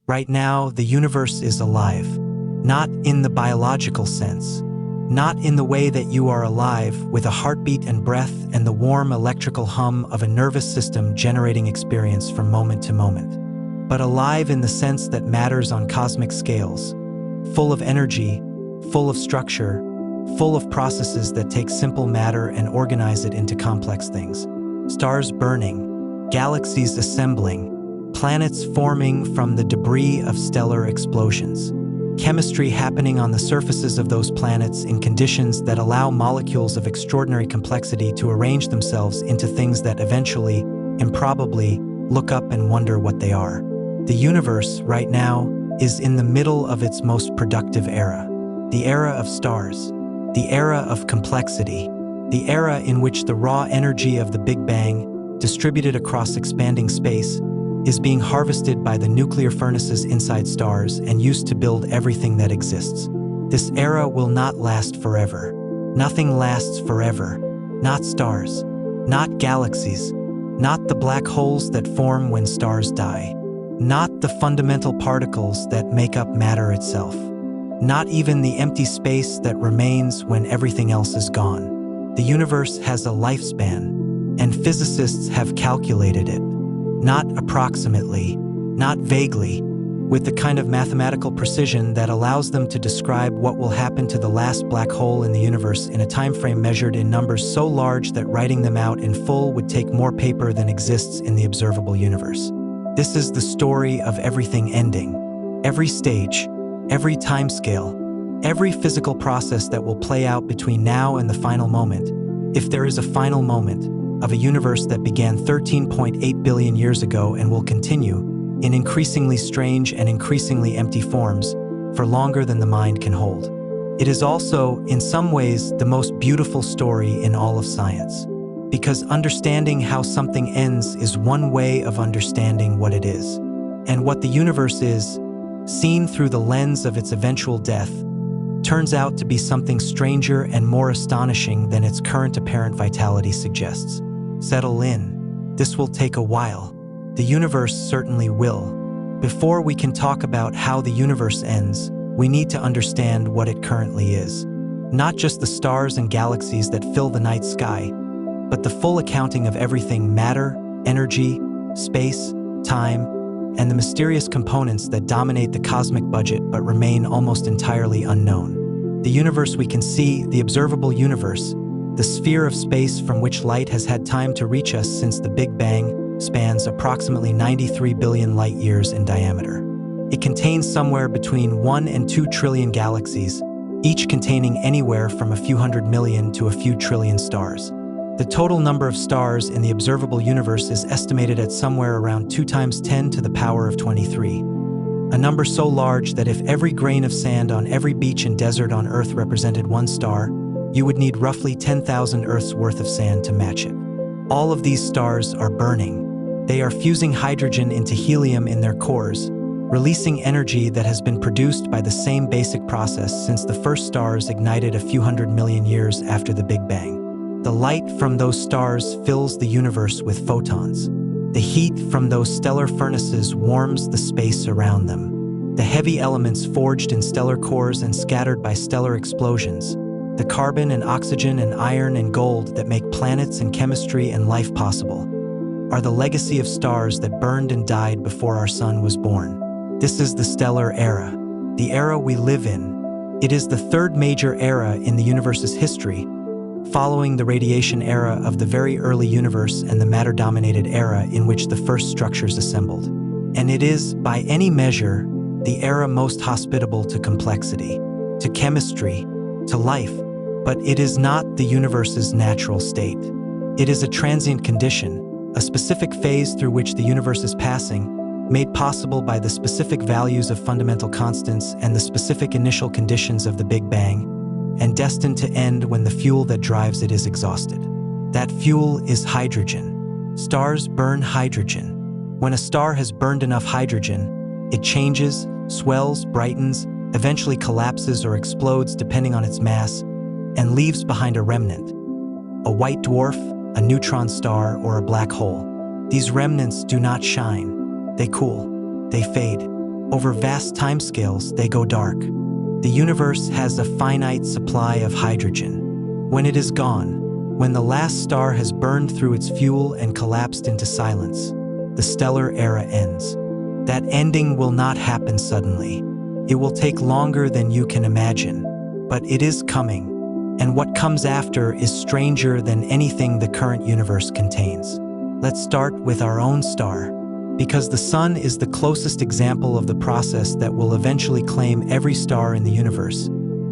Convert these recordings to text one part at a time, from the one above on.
Right now, the universe is alive. Not in the biological sense. Not in the way that you are alive with a heartbeat and breath and the warm electrical hum of a nervous system generating experience from moment to moment. But alive in the sense that matters on cosmic scales. Full of energy, full of structure, full of processes that take simple matter and organize it into complex things. Stars burning, galaxies assembling, planets forming from the debris of stellar explosions. Chemistry happening on the surfaces of those planets in conditions that allow molecules of extraordinary complexity to arrange themselves into things that eventually, improbably, look up and wonder what they are. The universe, right now, is in the middle of its most productive era. The era of stars. The era of complexity. The era in which the raw energy of the Big Bang, distributed across expanding space, is being harvested by the nuclear furnaces inside stars and used to build everything that exists. This era will not last forever. Nothing lasts forever. Not stars. Not galaxies. Not the black holes that form when stars die. Not the fundamental particles that make up matter itself. Not even the empty space that remains when everything else is gone. The universe has a lifespan, and physicists have calculated it. Not approximately, not vaguely, with the kind of mathematical precision that allows them to describe what will happen to the last black hole in the universe in a time frame measured in numbers so large that writing them out in full would take more paper than exists in the observable universe. This is the story of everything ending. Every stage, every timescale, every physical process that will play out between now and the final moment, if there is a final moment, of a universe that began 13.8 billion years ago and will continue, in increasingly strange and increasingly empty forms, for longer than the mind can hold. It is also, in some ways, the most beautiful story in all of science. Because understanding how something ends is one way of understanding what it is. And what the universe is, seen through the lens of its eventual death, turns out to be something stranger and more astonishing than its current apparent vitality suggests. Settle in. This will take a while. The universe certainly will. Before we can talk about how the universe ends, we need to understand what it currently is. Not just the stars and galaxies that fill the night sky, but the full accounting of everything matter, energy, space, time, and the mysterious components that dominate the cosmic budget but remain almost entirely unknown. The universe we can see, the observable universe, the sphere of space from which light has had time to reach us since the Big Bang, spans approximately 93 billion light-years in diameter. It contains somewhere between 1 and 2 trillion galaxies, each containing anywhere from a few hundred million to a few trillion stars. The total number of stars in the observable universe is estimated at somewhere around 2 times 10 to the power of 23. A number so large that if every grain of sand on every beach and desert on Earth represented one star, you would need roughly 10,000 Earths worth of sand to match it. All of these stars are burning. They are fusing hydrogen into helium in their cores, releasing energy that has been produced by the same basic process since the first stars ignited a few hundred million years after the Big Bang. The light from those stars fills the universe with photons. The heat from those stellar furnaces warms the space around them. The heavy elements forged in stellar cores and scattered by stellar explosions, the carbon and oxygen and iron and gold that make planets and chemistry and life possible, are the legacy of stars that burned and died before our sun was born. This is the stellar era, the era we live in. It is the third major era in the universe's history, following the radiation era of the very early universe and the matter-dominated era in which the first structures assembled. And it is, by any measure, the era most hospitable to complexity, to chemistry, to life. But it is not the universe's natural state. It is a transient condition, a specific phase through which the universe is passing, made possible by the specific values of fundamental constants and the specific initial conditions of the Big Bang, and destined to end when the fuel that drives it is exhausted. That fuel is hydrogen. Stars burn hydrogen. When a star has burned enough hydrogen, it changes, swells, brightens, eventually collapses or explodes depending on its mass, and leaves behind a remnant, a white dwarf, a neutron star, or a black hole. These remnants do not shine. They cool. They fade. Over vast timescales, they go dark. The universe has a finite supply of hydrogen. When it is gone, when the last star has burned through its fuel and collapsed into silence, the stellar era ends. That ending will not happen suddenly. It will take longer than you can imagine, but it is coming, and what comes after is stranger than anything the current universe contains. Let's start with our own star, because the Sun is the closest example of the process that will eventually claim every star in the universe,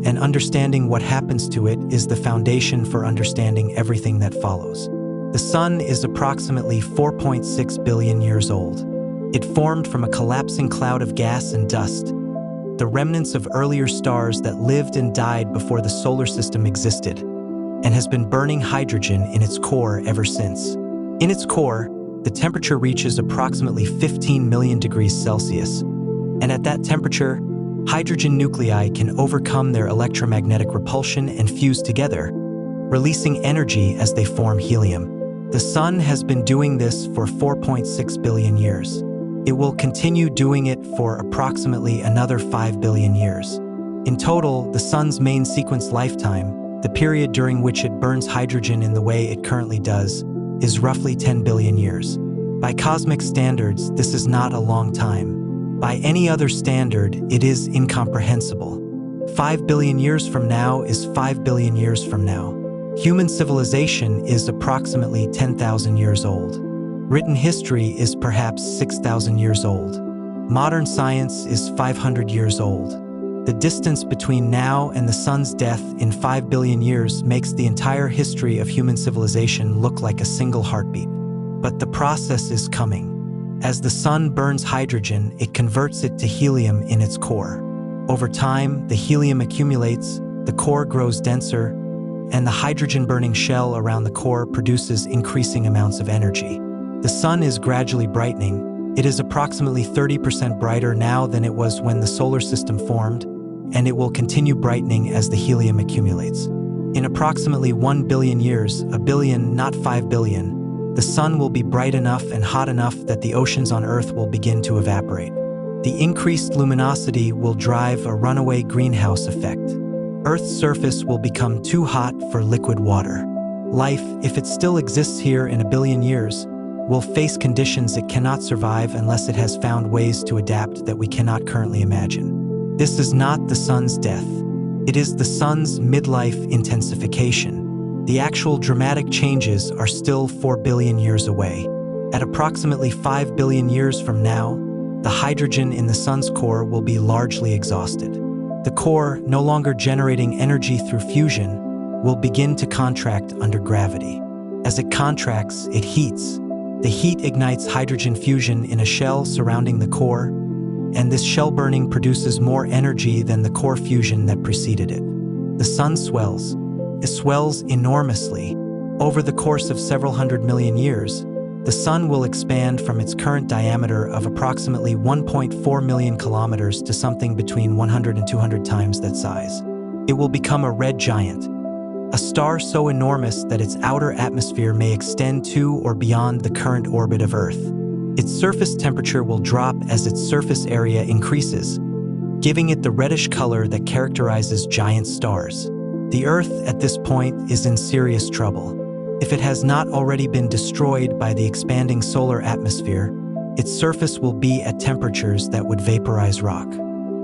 and understanding what happens to it is the foundation for understanding everything that follows. The Sun is approximately 4.6 billion years old. It formed from a collapsing cloud of gas and dust, the remnants of earlier stars that lived and died before the solar system existed, and has been burning hydrogen in its core ever since. In its core, the temperature reaches approximately 15 million degrees Celsius, and at that temperature, hydrogen nuclei can overcome their electromagnetic repulsion and fuse together, releasing energy as they form helium. The Sun has been doing this for 4.6 billion years. It will continue doing it for approximately another 5 billion years. In total, the Sun's main sequence lifetime, the period during which it burns hydrogen in the way it currently does, is roughly 10 billion years. By cosmic standards, this is not a long time. By any other standard, it is incomprehensible. 5 billion years from now is 5 billion years from now. Human civilization is approximately 10,000 years old. Written history is perhaps 6,000 years old. Modern science is 500 years old. The distance between now and the Sun's death in 5 billion years makes the entire history of human civilization look like a single heartbeat. But the process is coming. As the Sun burns hydrogen, it converts it to helium in its core. Over time, the helium accumulates, the core grows denser, and the hydrogen-burning shell around the core produces increasing amounts of energy. The Sun is gradually brightening. It is approximately 30% brighter now than it was when the solar system formed, and it will continue brightening as the helium accumulates. In approximately 1 billion years, a billion, not 5 billion, the Sun will be bright enough and hot enough that the oceans on Earth will begin to evaporate. The increased luminosity will drive a runaway greenhouse effect. Earth's surface will become too hot for liquid water. Life, if it still exists here in a billion years, will face conditions it cannot survive unless it has found ways to adapt that we cannot currently imagine. This is not the Sun's death. It is the Sun's midlife intensification. The actual dramatic changes are still 4 billion years away. At approximately 5 billion years from now, the hydrogen in the Sun's core will be largely exhausted. The core, no longer generating energy through fusion, will begin to contract under gravity. As it contracts, it heats. The heat ignites hydrogen fusion in a shell surrounding the core, and this shell burning produces more energy than the core fusion that preceded it. The Sun swells. It swells enormously. Over the course of several hundred million years, the Sun will expand from its current diameter of approximately 1.4 million kilometers to something between 100 and 200 times that size. It will become a red giant, a star so enormous that its outer atmosphere may extend to or beyond the current orbit of Earth. Its surface temperature will drop as its surface area increases, giving it the reddish color that characterizes giant stars. The Earth, at this point, is in serious trouble. If it has not already been destroyed by the expanding solar atmosphere, its surface will be at temperatures that would vaporize rock.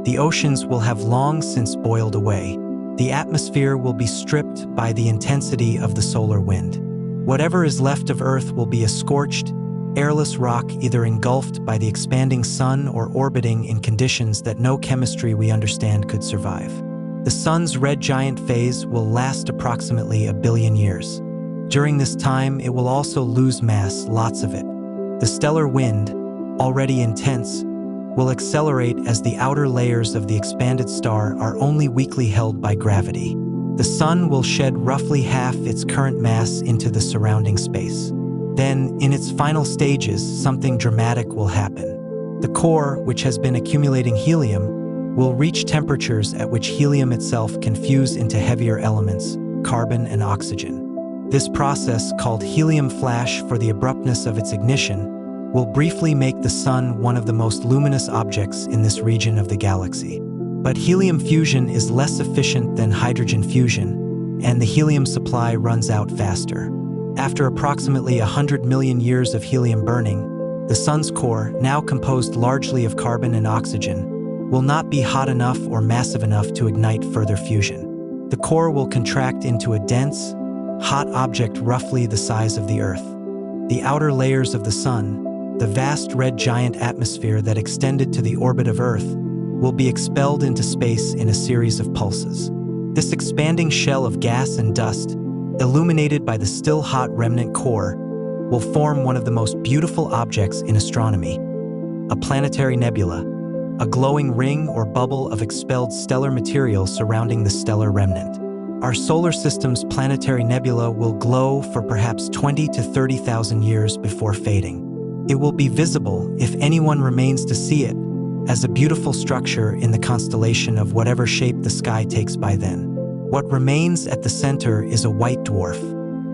The oceans will have long since boiled away. The atmosphere will be stripped by the intensity of the solar wind. Whatever is left of Earth will be a scorched, airless rock either engulfed by the expanding Sun or orbiting in conditions that no chemistry we understand could survive. The Sun's red giant phase will last approximately a billion years. During this time, it will also lose mass, lots of it. The stellar wind, already intense, will accelerate as the outer layers of the expanded star are only weakly held by gravity. The Sun will shed roughly half its current mass into the surrounding space. Then, in its final stages, something dramatic will happen. The core, which has been accumulating helium, will reach temperatures at which helium itself can fuse into heavier elements, carbon and oxygen. This process, called helium flash for the abruptness of its ignition, will briefly make the Sun one of the most luminous objects in this region of the galaxy. But helium fusion is less efficient than hydrogen fusion, and the helium supply runs out faster. After approximately 100 million years of helium burning, the Sun's core, now composed largely of carbon and oxygen, will not be hot enough or massive enough to ignite further fusion. The core will contract into a dense, hot object roughly the size of the Earth. The outer layers of the Sun, the vast red giant atmosphere that extended to the orbit of Earth, will be expelled into space in a series of pulses. This expanding shell of gas and dust, illuminated by the still hot remnant core, will form one of the most beautiful objects in astronomy, a planetary nebula, a glowing ring or bubble of expelled stellar material surrounding the stellar remnant. Our solar system's planetary nebula will glow for perhaps 20 to 30,000 years before fading. It will be visible, if anyone remains to see it, as a beautiful structure in the constellation of whatever shape the sky takes by then. What remains at the center is a white dwarf.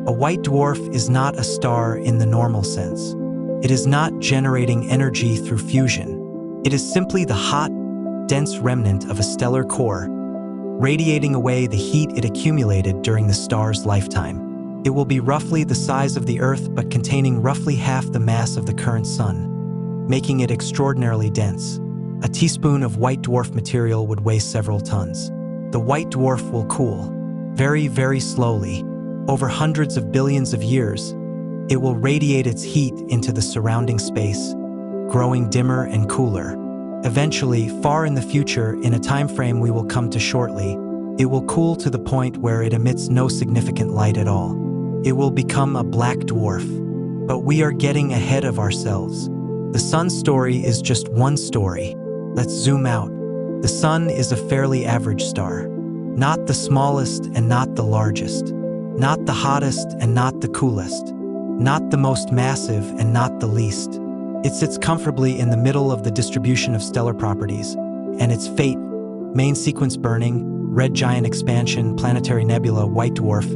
A white dwarf is not a star in the normal sense. It is not generating energy through fusion. It is simply the hot, dense remnant of a stellar core, radiating away the heat it accumulated during the star's lifetime. It will be roughly the size of the Earth but containing roughly half the mass of the current Sun, making it extraordinarily dense. A teaspoon of white dwarf material would weigh several tons. The white dwarf will cool, very, very slowly. Over hundreds of billions of years, it will radiate its heat into the surrounding space, growing dimmer and cooler. Eventually, far in the future, in a time frame we will come to shortly, it will cool to the point where it emits no significant light at all. It will become a black dwarf. But we are getting ahead of ourselves. The Sun's story is just one story. Let's zoom out. The Sun is a fairly average star. Not the smallest and not the largest. Not the hottest and not the coolest. Not the most massive and not the least. It sits comfortably in the middle of the distribution of stellar properties, and its fate, main sequence burning, red giant expansion, planetary nebula, white dwarf,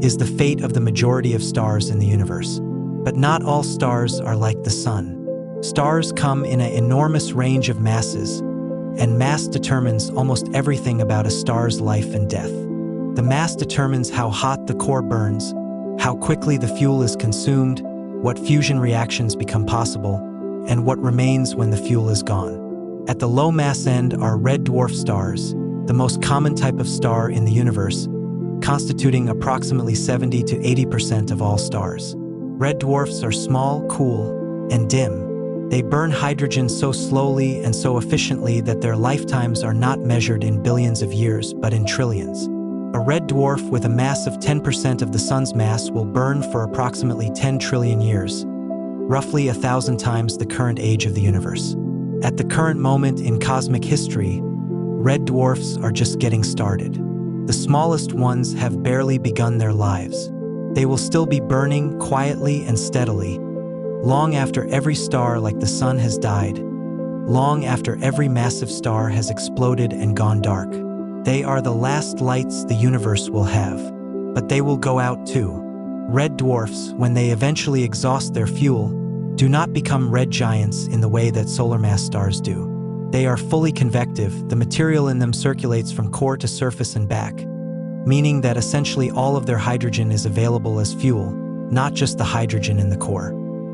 is the fate of the majority of stars in the universe. But not all stars are like the Sun. Stars come in an enormous range of masses, and mass determines almost everything about a star's life and death. The mass determines how hot the core burns, how quickly the fuel is consumed, what fusion reactions become possible, and what remains when the fuel is gone. At the low mass end are red dwarf stars, the most common type of star in the universe, constituting approximately 70 to 80% of all stars. Red dwarfs are small, cool, and dim. They burn hydrogen so slowly and so efficiently that their lifetimes are not measured in billions of years, but in trillions. A red dwarf with a mass of 10% of the Sun's mass will burn for approximately 10 trillion years, roughly 1,000 times the current age of the universe. At the current moment in cosmic history, red dwarfs are just getting started. The smallest ones have barely begun their lives. They will still be burning quietly and steadily, long after every star like the Sun has died, long after every massive star has exploded and gone dark. They are the last lights the universe will have, but they will go out too. Red dwarfs, when they eventually exhaust their fuel, do not become red giants in the way that solar mass stars do. They are fully convective. The material in them circulates from core to surface and back, meaning that essentially all of their hydrogen is available as fuel, not just the hydrogen in the core.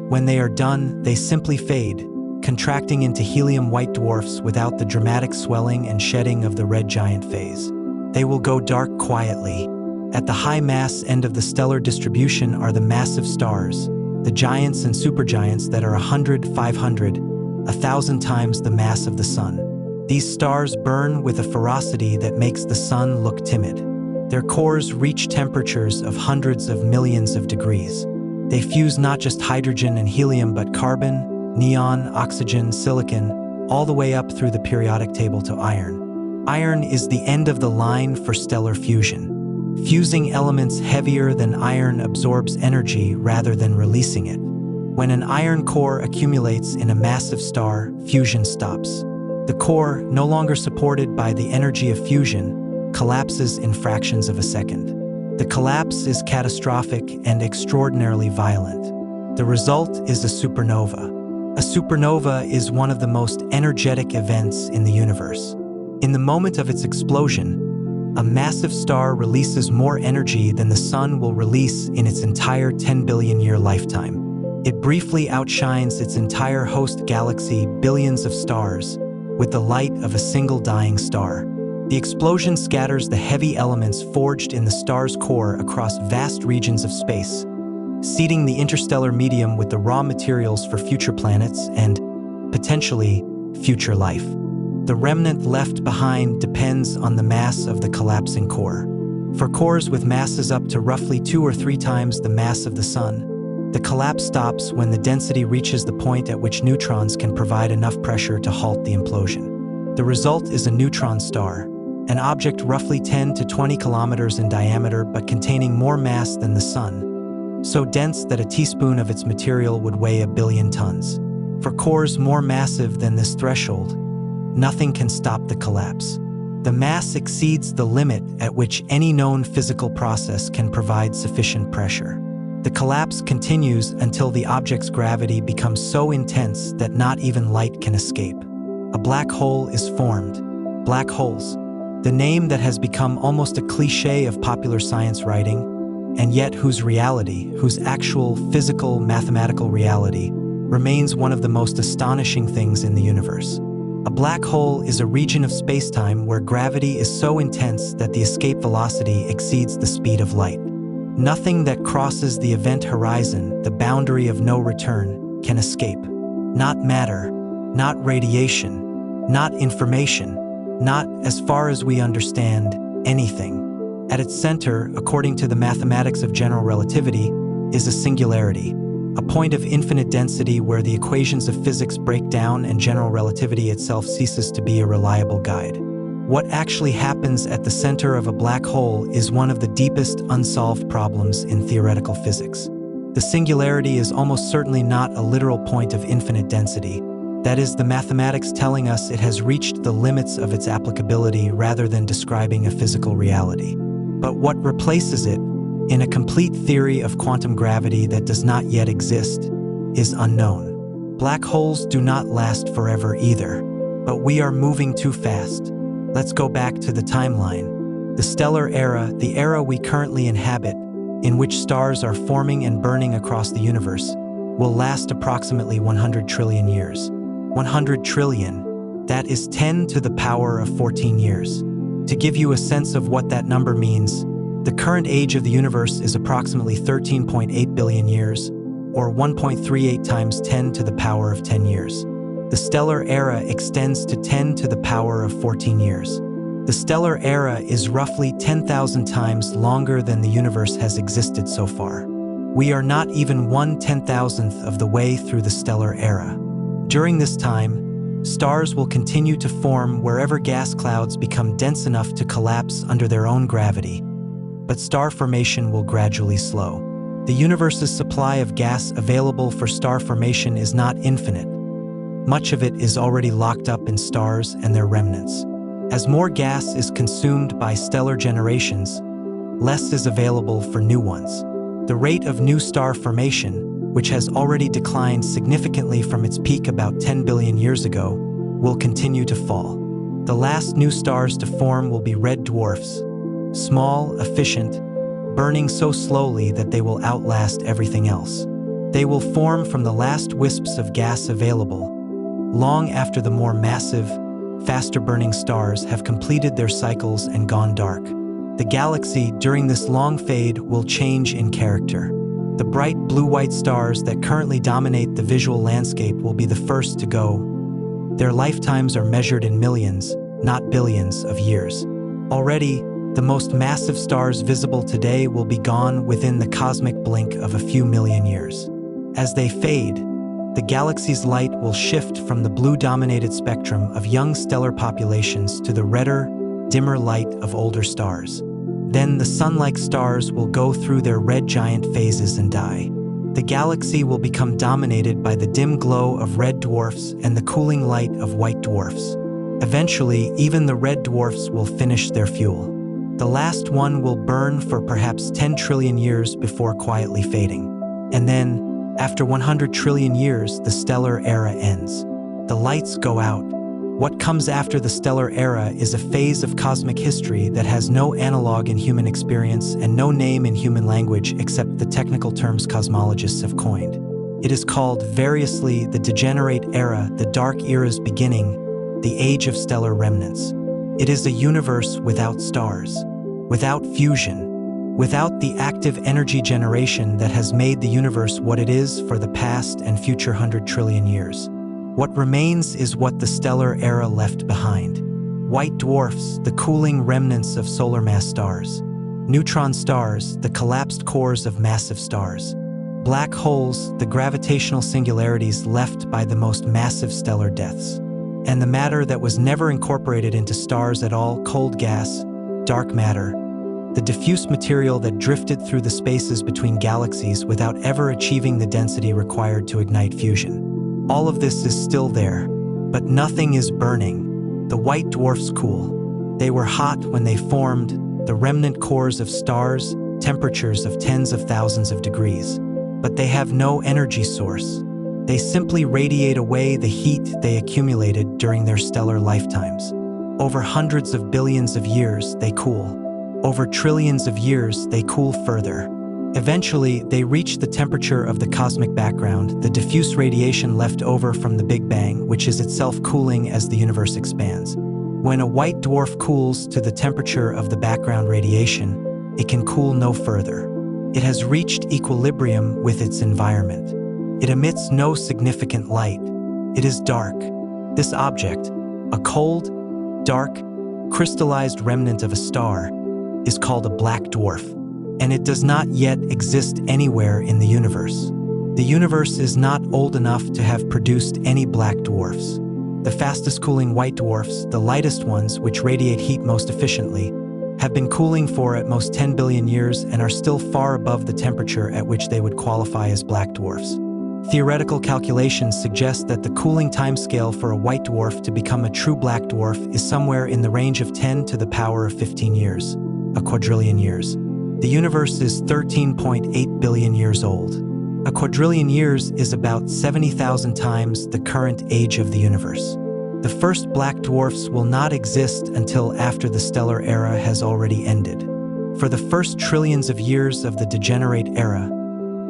When they are done, they simply fade, contracting into helium white dwarfs without the dramatic swelling and shedding of the red giant phase. They will go dark quietly. At the high mass end of the stellar distribution are the massive stars, the giants and supergiants that are 100, 500, 1,000 times the mass of the Sun. These stars burn with a ferocity that makes the Sun look timid. Their cores reach temperatures of hundreds of millions of degrees. They fuse not just hydrogen and helium but carbon, neon, oxygen, silicon, all the way up through the periodic table to iron. Iron is the end of the line for stellar fusion. Fusing elements heavier than iron absorbs energy rather than releasing it. When an iron core accumulates in a massive star, fusion stops. The core, no longer supported by the energy of fusion, collapses in fractions of a second. The collapse is catastrophic and extraordinarily violent. The result is a supernova. A supernova is one of the most energetic events in the universe. In the moment of its explosion, a massive star releases more energy than the Sun will release in its entire 10 billion-year lifetime. It briefly outshines its entire host galaxy, billions of stars, with the light of a single dying star. The explosion scatters the heavy elements forged in the star's core across vast regions of space, seeding the interstellar medium with the raw materials for future planets and, potentially, future life. The remnant left behind depends on the mass of the collapsing core. For cores with masses up to roughly 2 or 3 times the mass of the Sun, the collapse stops when the density reaches the point at which neutrons can provide enough pressure to halt the implosion. The result is a neutron star, an object roughly 10 to 20 kilometers in diameter but containing more mass than the Sun, so dense that a teaspoon of its material would weigh 1 billion tons. For cores more massive than this threshold, nothing can stop the collapse. The mass exceeds the limit at which any known physical process can provide sufficient pressure. The collapse continues until the object's gravity becomes so intense that not even light can escape. A black hole is formed. Black holes, the name that has become almost a cliché of popular science writing, and yet whose actual physical, mathematical reality, remains one of the most astonishing things in the universe. A black hole is a region of spacetime where gravity is so intense that the escape velocity exceeds the speed of light. Nothing that crosses the event horizon, the boundary of no return, can escape. Not matter, not radiation, not information, not, as far as we understand, anything. At its center, according to the mathematics of general relativity, is a singularity, a point of infinite density where the equations of physics break down and general relativity itself ceases to be a reliable guide. What actually happens at the center of a black hole is one of the deepest unsolved problems in theoretical physics. The singularity is almost certainly not a literal point of infinite density. That is, the mathematics telling us it has reached the limits of its applicability rather than describing a physical reality. But what replaces it, in a complete theory of quantum gravity that does not yet exist, is unknown. Black holes do not last forever either, but we are moving too fast. Let's go back to the timeline. The stellar era, the era we currently inhabit, in which stars are forming and burning across the universe, will last approximately 100 trillion years. 100 trillion, that is 10 to the power of 14 years. To give you a sense of what that number means, the current age of the universe is approximately 13.8 billion years, or 1.38 times 10 to the power of 10 years. The stellar era extends to 10 to the power of 14 years. The stellar era is roughly 10,000 times longer than the universe has existed so far. We are not even 1/10,000th of the way through the stellar era. During this time, stars will continue to form wherever gas clouds become dense enough to collapse under their own gravity, but star formation will gradually slow. The universe's supply of gas available for star formation is not infinite. Much of it is already locked up in stars and their remnants. As more gas is consumed by stellar generations, less is available for new ones. The rate of new star formation, which has already declined significantly from its peak about 10 billion years ago, will continue to fall. The last new stars to form will be red dwarfs, small, efficient, burning so slowly that they will outlast everything else. They will form from the last wisps of gas available, long after the more massive, faster-burning stars have completed their cycles and gone dark. The galaxy, during this long fade, will change in character. The bright blue-white stars that currently dominate the visual landscape will be the first to go. Their lifetimes are measured in millions, not billions, of years. Already, the most massive stars visible today will be gone within the cosmic blink of a few million years. As they fade, the galaxy's light will shift from the blue-dominated spectrum of young stellar populations to the redder, dimmer light of older stars. Then the sun-like stars will go through their red giant phases and die. The galaxy will become dominated by the dim glow of red dwarfs and the cooling light of white dwarfs. Eventually, even the red dwarfs will finish their fuel. The last one will burn for perhaps 10 trillion years before quietly fading. And then, After 100 trillion years, the stellar era ends. The lights go out. What comes after the stellar era is a phase of cosmic history that has no analog in human experience and no name in human language except the technical terms cosmologists have coined. It is called variously the degenerate era, the dark era's beginning, the age of stellar remnants. It is a universe without stars, without fusion, without the active energy generation that has made the universe what it is for the past and future 100 trillion years. What remains is what the stellar era left behind. White dwarfs, the cooling remnants of solar mass stars. Neutron stars, the collapsed cores of massive stars. Black holes, the gravitational singularities left by the most massive stellar deaths. And the matter that was never incorporated into stars at all, cold gas, dark matter, the diffuse material that drifted through the spaces between galaxies without ever achieving the density required to ignite fusion. All of this is still there, but nothing is burning. The white dwarfs cool. They were hot when they formed, the remnant cores of stars, temperatures of tens of thousands of degrees. But they have no energy source. They simply radiate away the heat they accumulated during their stellar lifetimes. Over hundreds of billions of years, they cool. Over trillions of years, they cool further. Eventually, they reach the temperature of the cosmic background, the diffuse radiation left over from the Big Bang, which is itself cooling as the universe expands. When a white dwarf cools to the temperature of the background radiation, it can cool no further. It has reached equilibrium with its environment. It emits no significant light. It is dark. This object, a cold, dark, crystallized remnant of a star, is called a black dwarf, and it does not yet exist anywhere in the universe. The universe is not old enough to have produced any black dwarfs. The fastest cooling white dwarfs, the lightest ones which radiate heat most efficiently, have been cooling for at most 10 billion years and are still far above the temperature at which they would qualify as black dwarfs. Theoretical calculations suggest that the cooling timescale for a white dwarf to become a true black dwarf is somewhere in the range of 10 to the power of 15 years, a quadrillion years. The universe is 13.8 billion years old. A quadrillion years is about 70,000 times the current age of the universe. The first black dwarfs will not exist until after the stellar era has already ended. For the first trillions of years of the degenerate era,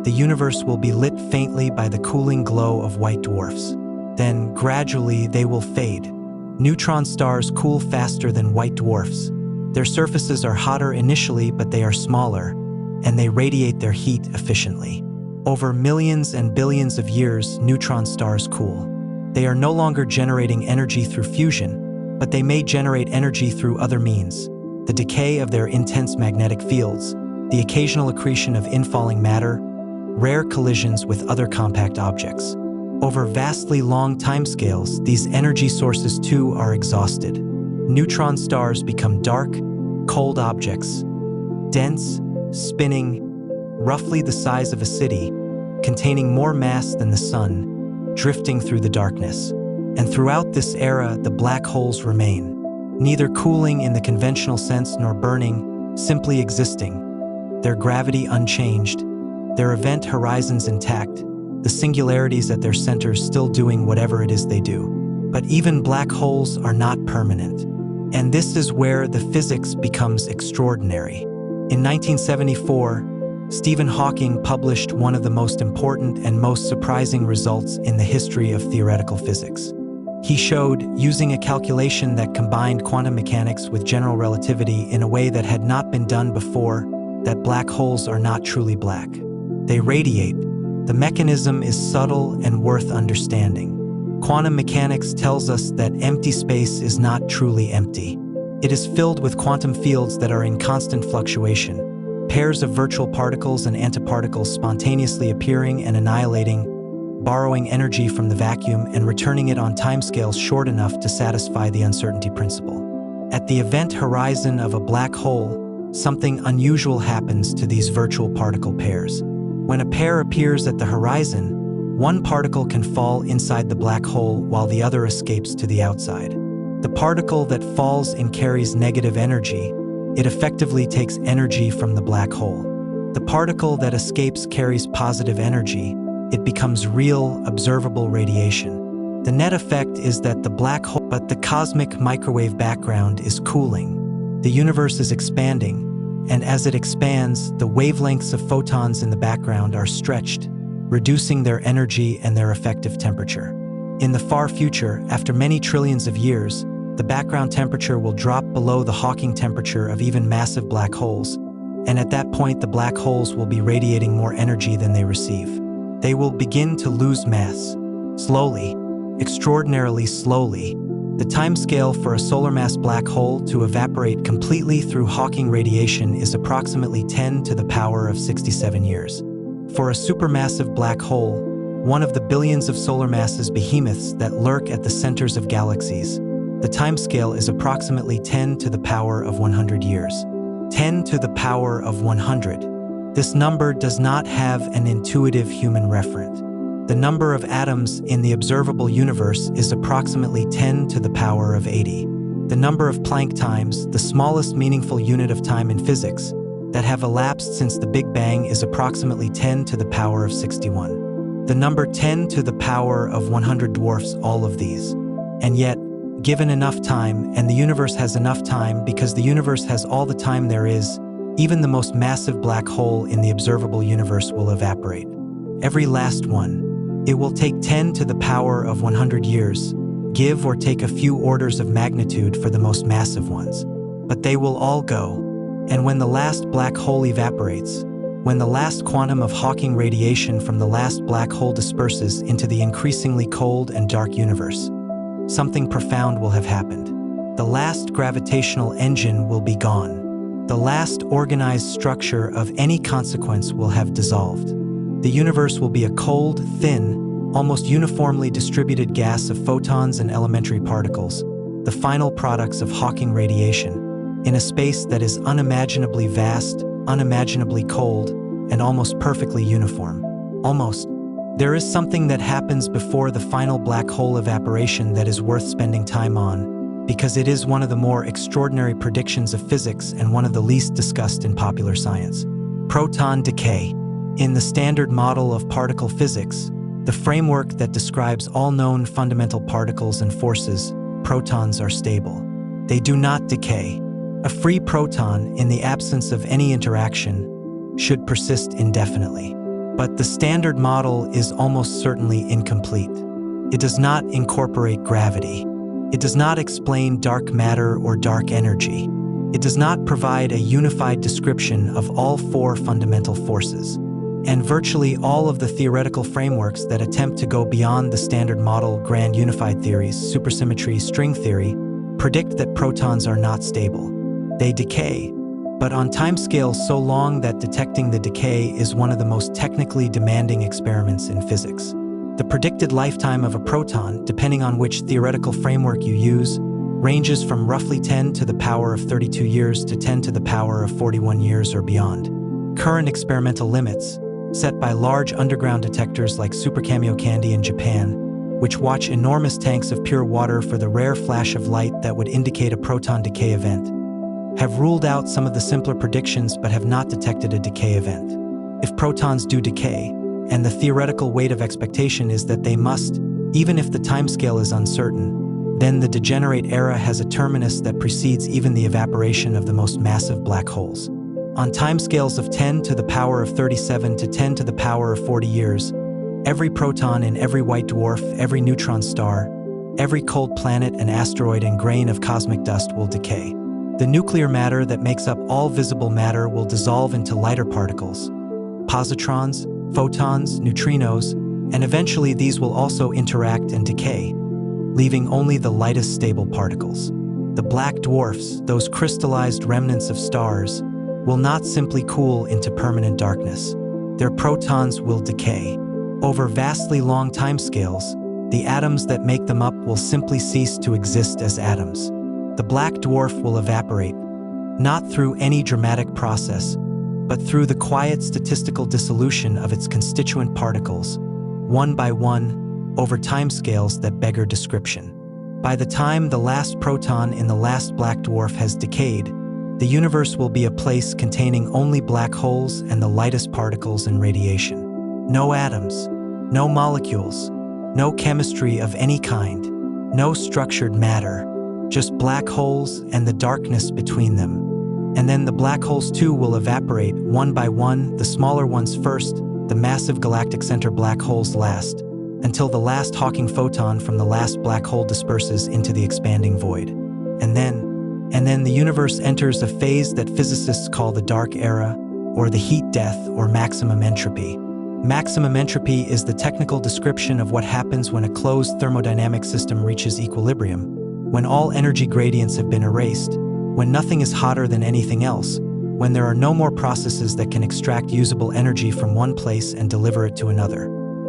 the universe will be lit faintly by the cooling glow of white dwarfs. Then, gradually, they will fade. Neutron stars cool faster than white dwarfs. Their surfaces are hotter initially, but they are smaller, and they radiate their heat efficiently. Over millions and billions of years, neutron stars cool. They are no longer generating energy through fusion, but they may generate energy through other means: the decay of their intense magnetic fields, the occasional accretion of infalling matter, rare collisions with other compact objects. Over vastly long timescales, these energy sources too are exhausted. Neutron stars become dark, cold objects, dense, spinning, roughly the size of a city, containing more mass than the sun, drifting through the darkness. And throughout this era, the black holes remain, neither cooling in the conventional sense nor burning, simply existing, their gravity unchanged, their event horizons intact, the singularities at their centers still doing whatever it is they do. But even black holes are not permanent. And this is where the physics becomes extraordinary. In 1974, Stephen Hawking published one of the most important and most surprising results in the history of theoretical physics. He showed, using a calculation that combined quantum mechanics with general relativity in a way that had not been done before, that black holes are not truly black. They radiate. The mechanism is subtle and worth understanding. Quantum mechanics tells us that empty space is not truly empty. It is filled with quantum fields that are in constant fluctuation, pairs of virtual particles and antiparticles spontaneously appearing and annihilating, borrowing energy from the vacuum and returning it on timescales short enough to satisfy the uncertainty principle. At the event horizon of a black hole, something unusual happens to these virtual particle pairs. When a pair appears at the horizon, one particle can fall inside the black hole while the other escapes to the outside. The particle that falls in carries negative energy. It effectively takes energy from the black hole. The particle that escapes carries positive energy. it becomes real, observable radiation. The net effect is that but the cosmic microwave background is cooling. The universe is expanding, and as it expands, the wavelengths of photons in the background are stretched, reducing their energy and their effective temperature. In the far future, after many trillions of years, the background temperature will drop below the Hawking temperature of even massive black holes, and at that point the black holes will be radiating more energy than they receive. They will begin to lose mass. Slowly, extraordinarily slowly. The timescale for a solar mass black hole to evaporate completely through Hawking radiation is approximately 10 to the power of 67 years. For a supermassive black hole, one of the billions of solar masses behemoths that lurk at the centers of galaxies, the timescale is approximately 10 to the power of 100 years. 10 to the power of 100. This number does not have an intuitive human referent. The number of atoms in the observable universe is approximately 10 to the power of 80. The number of Planck times, the smallest meaningful unit of time in physics, that have elapsed since the Big Bang is approximately 10 to the power of 61. The number 10 to the power of 100 dwarfs all of these. And yet, given enough time, and the universe has enough time because the universe has all the time there is, even the most massive black hole in the observable universe will evaporate. Every last one. It will take 10 to the power of 100 years, give or take a few orders of magnitude for the most massive ones. But they will all go. And when the last black hole evaporates, when the last quantum of Hawking radiation from the last black hole disperses into the increasingly cold and dark universe, something profound will have happened. The last gravitational engine will be gone. The last organized structure of any consequence will have dissolved. The universe will be a cold, thin, almost uniformly distributed gas of photons and elementary particles, the final products of Hawking radiation, in a space that is unimaginably vast, unimaginably cold, and almost perfectly uniform. Almost. There is something that happens before the final black hole evaporation that is worth spending time on, because it is one of the more extraordinary predictions of physics and one of the least discussed in popular science. Proton decay. In the standard model of particle physics, the framework that describes all known fundamental particles and forces, protons are stable. They do not decay. A free proton, in the absence of any interaction, should persist indefinitely. But the standard model is almost certainly incomplete. It does not incorporate gravity. It does not explain dark matter or dark energy. It does not provide a unified description of all four fundamental forces. And virtually all of the theoretical frameworks that attempt to go beyond the standard model, grand unified theories, supersymmetry, string theory, predict that protons are not stable. They decay, but on timescales so long that detecting the decay is one of the most technically demanding experiments in physics. The predicted lifetime of a proton, depending on which theoretical framework you use, ranges from roughly 10 to the power of 32 years to 10 to the power of 41 years or beyond. Current experimental limits, set by large underground detectors like Super Kamiokande in Japan, which watch enormous tanks of pure water for the rare flash of light that would indicate a proton decay event, have ruled out some of the simpler predictions but have not detected a decay event. If protons do decay, and the theoretical weight of expectation is that they must, even if the timescale is uncertain, then the degenerate era has a terminus that precedes even the evaporation of the most massive black holes. On timescales of 10 to the power of 37 to 10 to the power of 40 years, every proton in every white dwarf, every neutron star, every cold planet and asteroid and grain of cosmic dust will decay. The nuclear matter that makes up all visible matter will dissolve into lighter particles, positrons, photons, neutrinos, and eventually these will also interact and decay, leaving only the lightest stable particles. The black dwarfs, those crystallized remnants of stars, will not simply cool into permanent darkness. Their protons will decay. Over vastly long timescales, the atoms that make them up will simply cease to exist as atoms. The black dwarf will evaporate, not through any dramatic process, but through the quiet statistical dissolution of its constituent particles, one by one, over timescales that beggar description. By the time the last proton in the last black dwarf has decayed, the universe will be a place containing only black holes and the lightest particles and radiation. No atoms, No molecules, no chemistry of any kind, no structured matter, just black holes and the darkness between them. And then the black holes too will evaporate one by one, the smaller ones first, the massive galactic center black holes last, until the last Hawking photon from the last black hole disperses into the expanding void. And then the universe enters a phase that physicists call the dark era, or the heat death, or maximum entropy. Maximum entropy is the technical description of what happens when a closed thermodynamic system reaches equilibrium, when all energy gradients have been erased, when nothing is hotter than anything else, when there are no more processes that can extract usable energy from one place and deliver it to another.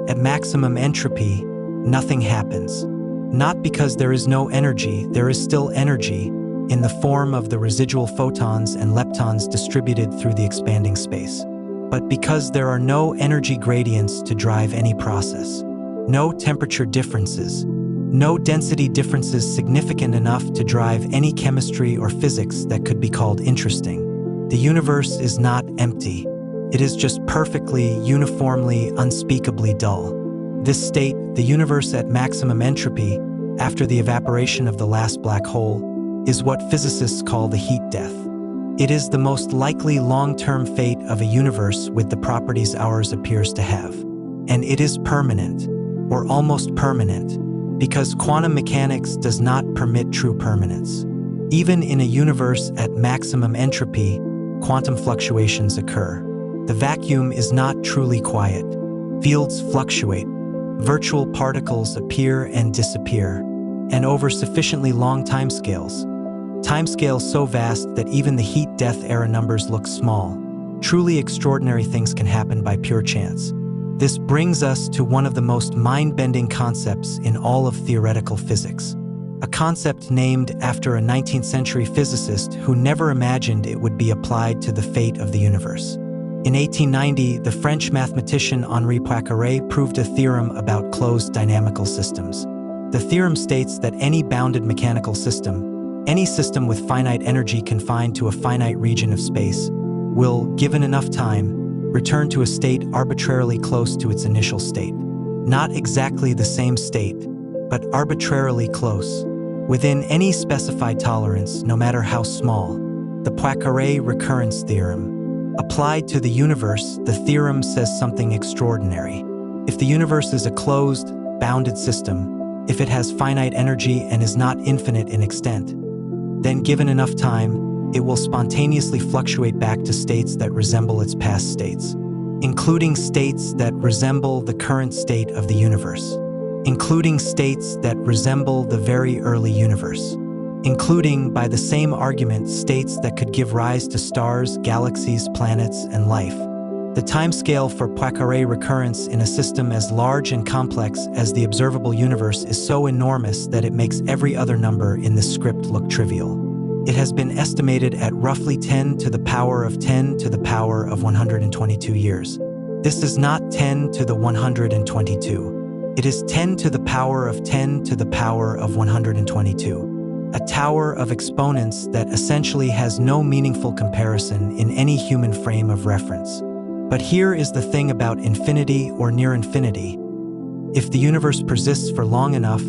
At maximum entropy, nothing happens. Not because there is no energy, there is still energy, in the form of the residual photons and leptons distributed through the expanding space, but because there are no energy gradients to drive any process, no temperature differences, no density differences significant enough to drive any chemistry or physics that could be called interesting. The universe is not empty. It is just perfectly, uniformly, unspeakably dull. This state, the universe at maximum entropy, after the evaporation of the last black hole, is what physicists call the heat death. It is the most likely long-term fate of a universe with the properties ours appears to have. And it is permanent, or almost permanent, because quantum mechanics does not permit true permanence. Even in a universe at maximum entropy, quantum fluctuations occur. The vacuum is not truly quiet. Fields fluctuate. Virtual particles appear and disappear, and over sufficiently long timescales. Timescales so vast that even the heat death era numbers look small. Truly extraordinary things can happen by pure chance. This brings us to one of the most mind-bending concepts in all of theoretical physics. A concept named after a 19th century physicist who never imagined it would be applied to the fate of the universe. In 1890, the French mathematician Henri Poincaré proved a theorem about closed dynamical systems. The theorem states that any bounded mechanical system, any system with finite energy confined to a finite region of space, will, given enough time, return to a state arbitrarily close to its initial state. Not exactly the same state, but arbitrarily close, within any specified tolerance, no matter how small. The Poincaré recurrence theorem. Applied to the universe, the theorem says something extraordinary. If the universe is a closed, bounded system, if it has finite energy and is not infinite in extent, then given enough time, it will spontaneously fluctuate back to states that resemble its past states, including states that resemble the current state of the universe, including states that resemble the very early universe, including, by the same argument, states that could give rise to stars, galaxies, planets, and life. The timescale for Poincaré recurrence in a system as large and complex as the observable universe is so enormous that it makes every other number in the script look trivial. It has been estimated at roughly 10 to the power of 10 to the power of 122 years. This is not 10 to the 122. It is 10 to the power of 10 to the power of 122. A tower of exponents that essentially has no meaningful comparison in any human frame of reference. But here is the thing about infinity or near infinity. If the universe persists for long enough,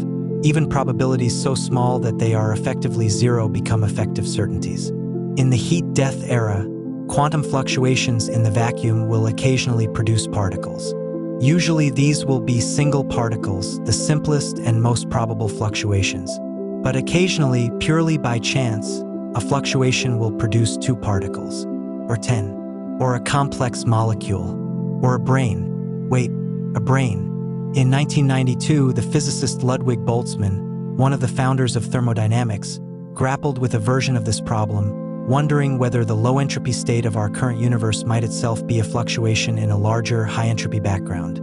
even probabilities so small that they are effectively zero become effective certainties. In the heat death era, quantum fluctuations in the vacuum will occasionally produce particles. Usually these will be single particles, the simplest and most probable fluctuations. But occasionally, purely by chance, a fluctuation will produce two particles, or 10, or a complex molecule, or a brain. Wait, a brain. In 1992, the physicist Ludwig Boltzmann, one of the founders of thermodynamics, grappled with a version of this problem, wondering whether the low-entropy state of our current universe might itself be a fluctuation in a larger, high-entropy background.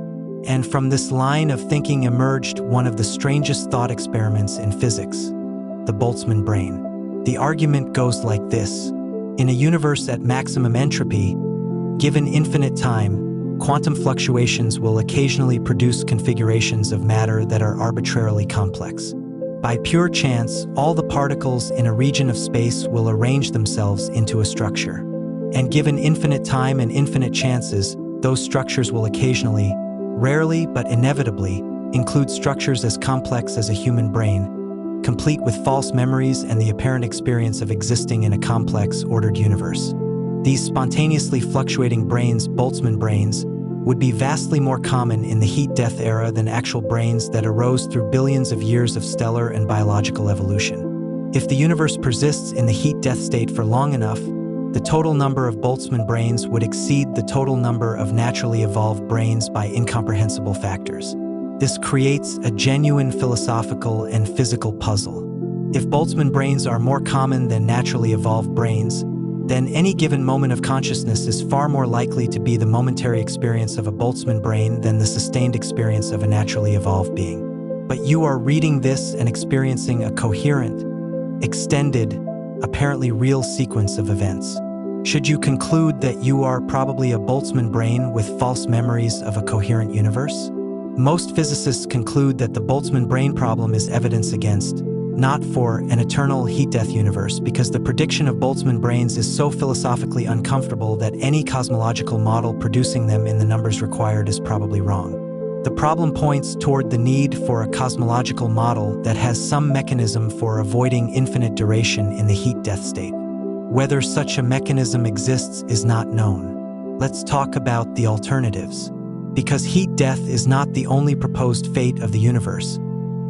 And from this line of thinking emerged one of the strangest thought experiments in physics, the Boltzmann brain. The argument goes like this. In a universe at maximum entropy, given infinite time, quantum fluctuations will occasionally produce configurations of matter that are arbitrarily complex. By pure chance, all the particles in a region of space will arrange themselves into a structure. And given infinite time and infinite chances, those structures will occasionally, rarely but inevitably include structures as complex as a human brain, complete with false memories and the apparent experience of existing in a complex, ordered universe. These spontaneously fluctuating brains, Boltzmann brains, would be vastly more common in the heat-death era than actual brains that arose through billions of years of stellar and biological evolution. If the universe persists in the heat-death state for long enough, the total number of Boltzmann brains would exceed the total number of naturally evolved brains by incomprehensible factors. This creates a genuine philosophical and physical puzzle. If Boltzmann brains are more common than naturally evolved brains, then any given moment of consciousness is far more likely to be the momentary experience of a Boltzmann brain than the sustained experience of a naturally evolved being. But you are reading this and experiencing a coherent, extended, apparently real sequence of events. Should you conclude that you are probably a Boltzmann brain with false memories of a coherent universe? Most physicists conclude that the Boltzmann brain problem is evidence against, not for, an eternal heat-death universe, because the prediction of Boltzmann brains is so philosophically uncomfortable that any cosmological model producing them in the numbers required is probably wrong. The problem points toward the need for a cosmological model that has some mechanism for avoiding infinite duration in the heat-death state. Whether such a mechanism exists is not known. Let's talk about the alternatives. Because heat-death is not the only proposed fate of the universe,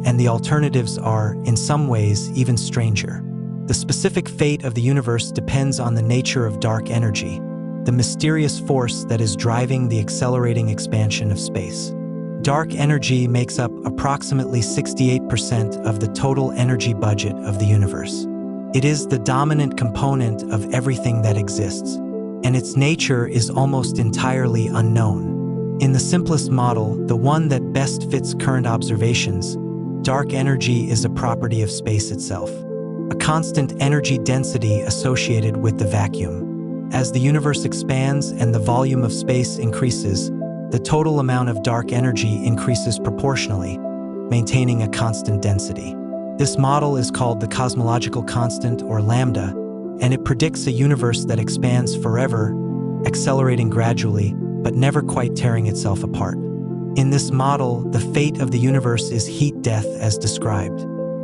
and the alternatives are, in some ways, even stranger. The specific fate of the universe depends on the nature of dark energy, the mysterious force that is driving the accelerating expansion of space. Dark energy makes up approximately 68% of the total energy budget of the universe. It is the dominant component of everything that exists, and its nature is almost entirely unknown. In the simplest model, the one that best fits current observations, dark energy is a property of space itself, a constant energy density associated with the vacuum. As the universe expands and the volume of space increases, the total amount of dark energy increases proportionally, maintaining a constant density. This model is called the cosmological constant, or lambda, and it predicts a universe that expands forever, accelerating gradually, but never quite tearing itself apart. In this model, the fate of the universe is heat-death as described.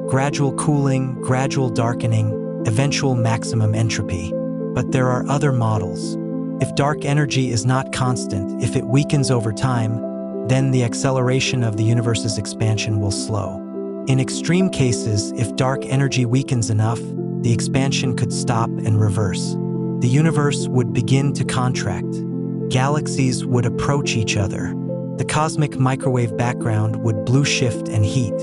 Gradual cooling, gradual darkening, eventual maximum entropy. But there are other models. If dark energy is not constant, if it weakens over time, then the acceleration of the universe's expansion will slow. In extreme cases, if dark energy weakens enough, the expansion could stop and reverse. The universe would begin to contract. Galaxies would approach each other. The cosmic microwave background would blue shift and heat.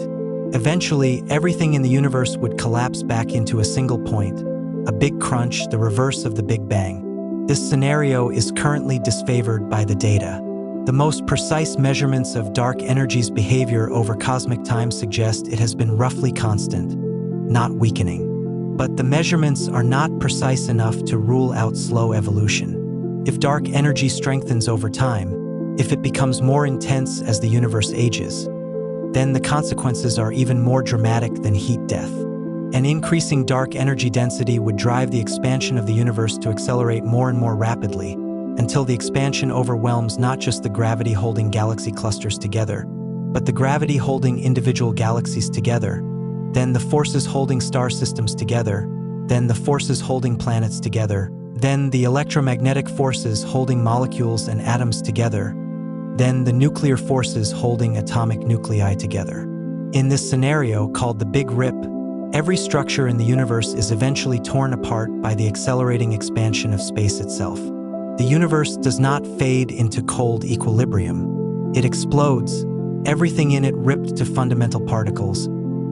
Eventually, everything in the universe would collapse back into a single point, a big crunch, the reverse of the Big Bang. This scenario is currently disfavored by the data. The most precise measurements of dark energy's behavior over cosmic time suggest it has been roughly constant, not weakening. But the measurements are not precise enough to rule out slow evolution. If dark energy strengthens over time, if it becomes more intense as the universe ages, then the consequences are even more dramatic than heat death. An increasing dark energy density would drive the expansion of the universe to accelerate more and more rapidly, until the expansion overwhelms not just the gravity holding galaxy clusters together, but the gravity holding individual galaxies together, then the forces holding star systems together, then the forces holding planets together, then the electromagnetic forces holding molecules and atoms together, then the nuclear forces holding atomic nuclei together. In this scenario, called the Big Rip, every structure in the universe is eventually torn apart by the accelerating expansion of space itself. The universe does not fade into cold equilibrium. It explodes, everything in it ripped to fundamental particles,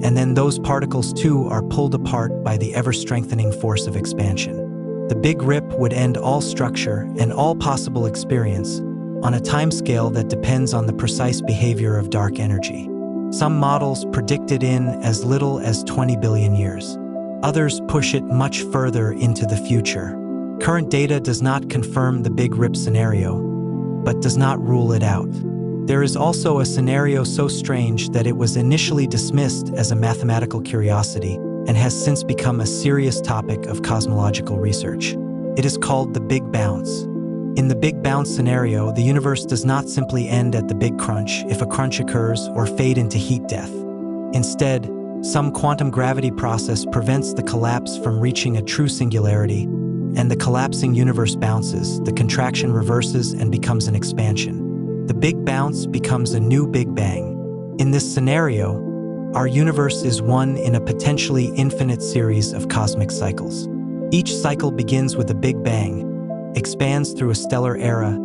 and then those particles too are pulled apart by the ever-strengthening force of expansion. The Big Rip would end all structure and all possible experience on a timescale that depends on the precise behavior of dark energy. Some models predict it in as little as 20 billion years. Others push it much further into the future. Current data does not confirm the Big Rip scenario, but does not rule it out. There is also a scenario so strange that it was initially dismissed as a mathematical curiosity and has since become a serious topic of cosmological research. It is called the Big Bounce. In the Big Bounce scenario, the universe does not simply end at the Big Crunch, if a crunch occurs, or fade into heat death. Instead, some quantum gravity process prevents the collapse from reaching a true singularity, and the collapsing universe bounces, the contraction reverses and becomes an expansion. The Big Bounce becomes a new Big Bang. In this scenario, our universe is one in a potentially infinite series of cosmic cycles. Each cycle begins with a Big Bang, expands through a stellar era,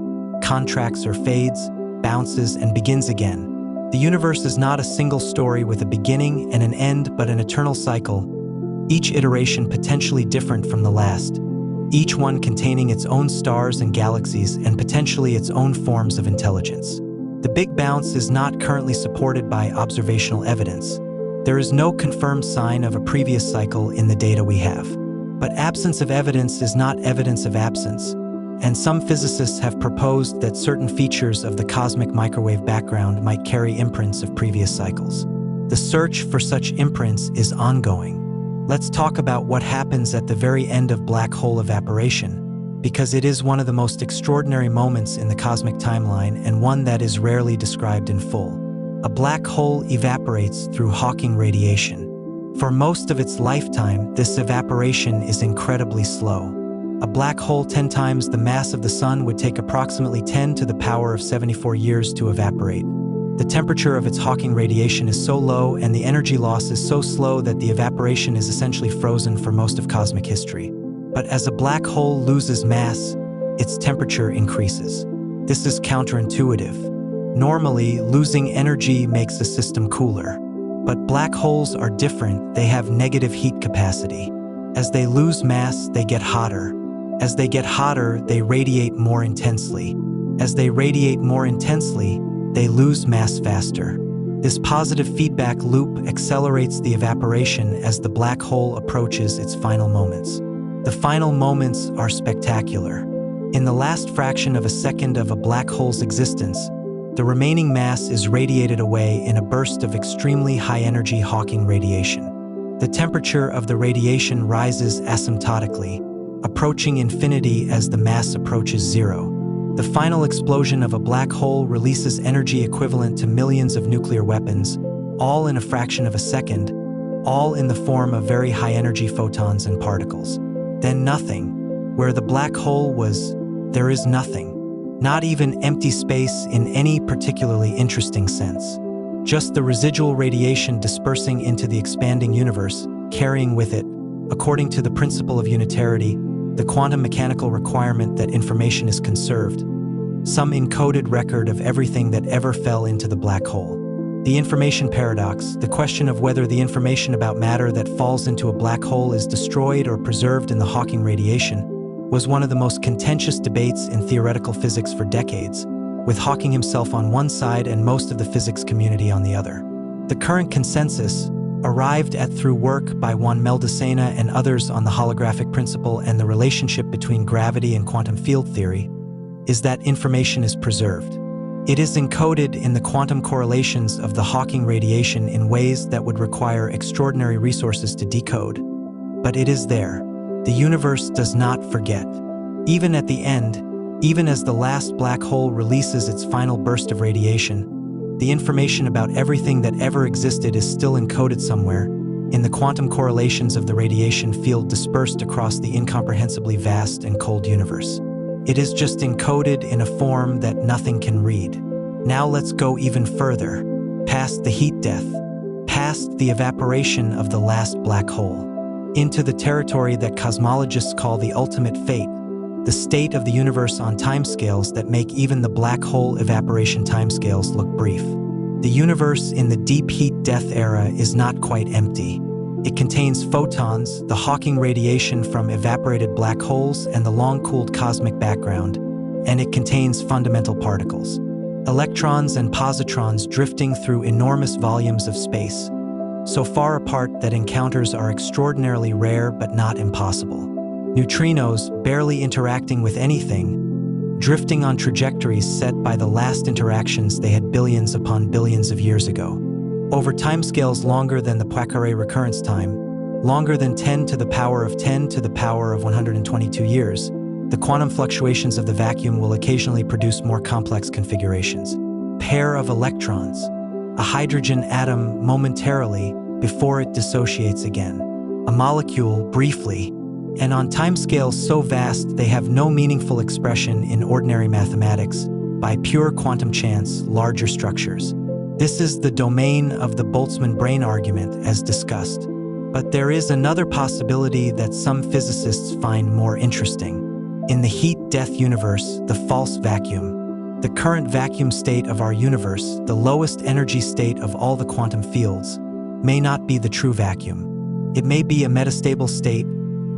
contracts or fades, bounces, and begins again. The universe is not a single story with a beginning and an end, but an eternal cycle, each iteration potentially different from the last, each one containing its own stars and galaxies and potentially its own forms of intelligence. The Big Bounce is not currently supported by observational evidence. There is no confirmed sign of a previous cycle in the data we have. But absence of evidence is not evidence of absence, and some physicists have proposed that certain features of the cosmic microwave background might carry imprints of previous cycles. The search for such imprints is ongoing. Let's talk about what happens at the very end of black hole evaporation, because it is one of the most extraordinary moments in the cosmic timeline and one that is rarely described in full. A black hole evaporates through Hawking radiation. For most of its lifetime, this evaporation is incredibly slow. A black hole 10 times the mass of the Sun would take approximately 10 to the power of 74 years to evaporate. The temperature of its Hawking radiation is so low and the energy loss is so slow that the evaporation is essentially frozen for most of cosmic history. But as a black hole loses mass, its temperature increases. This is counterintuitive. Normally, losing energy makes a system cooler. But black holes are different. They have negative heat capacity. As they lose mass, they get hotter. As they get hotter, they radiate more intensely. As they radiate more intensely, they lose mass faster. This positive feedback loop accelerates the evaporation as the black hole approaches its final moments. The final moments are spectacular. In the last fraction of a second of a black hole's existence, the remaining mass is radiated away in a burst of extremely high-energy Hawking radiation. The temperature of the radiation rises asymptotically, approaching infinity as the mass approaches zero. The final explosion of a black hole releases energy equivalent to millions of nuclear weapons, all in a fraction of a second, all in the form of very high-energy photons and particles. Then nothing. Where the black hole was, there is nothing. Not even empty space in any particularly interesting sense. Just the residual radiation dispersing into the expanding universe, carrying with it, according to the principle of unitarity, the quantum mechanical requirement that information is conserved, some encoded record of everything that ever fell into the black hole. The information paradox, the question of whether the information about matter that falls into a black hole is destroyed or preserved in the Hawking radiation, was one of the most contentious debates in theoretical physics for decades, with Hawking himself on one side and most of the physics community on the other. The current consensus, arrived at through work by Juan Meldacena and others on the holographic principle and the relationship between gravity and quantum field theory, is that information is preserved. It is encoded in the quantum correlations of the Hawking radiation in ways that would require extraordinary resources to decode. But it is there. The universe does not forget. Even at the end, even as the last black hole releases its final burst of radiation, the information about everything that ever existed is still encoded somewhere, in the quantum correlations of the radiation field dispersed across the incomprehensibly vast and cold universe. It is just encoded in a form that nothing can read. Now let's go even further, past the heat death, past the evaporation of the last black hole, into the territory that cosmologists call the ultimate fate, the state of the universe on timescales that make even the black hole evaporation timescales look brief. The universe in the deep heat death era is not quite empty. It contains photons, the Hawking radiation from evaporated black holes, and the long-cooled cosmic background, and it contains fundamental particles, electrons and positrons drifting through enormous volumes of space, so far apart that encounters are extraordinarily rare but not impossible. Neutrinos, barely interacting with anything, drifting on trajectories set by the last interactions they had billions upon billions of years ago. Over timescales longer than the Poincaré recurrence time, longer than 10 to the power of 10 to the power of 122 years, the quantum fluctuations of the vacuum will occasionally produce more complex configurations. Pair of electrons, a hydrogen atom momentarily before it dissociates again. A molecule briefly, and on timescales so vast they have no meaningful expression in ordinary mathematics, by pure quantum chance, larger structures. This is the domain of the Boltzmann brane argument as discussed. But there is another possibility that some physicists find more interesting. In the heat-death universe, the false vacuum, the current vacuum state of our universe, the lowest energy state of all the quantum fields, may not be the true vacuum. It may be a metastable state,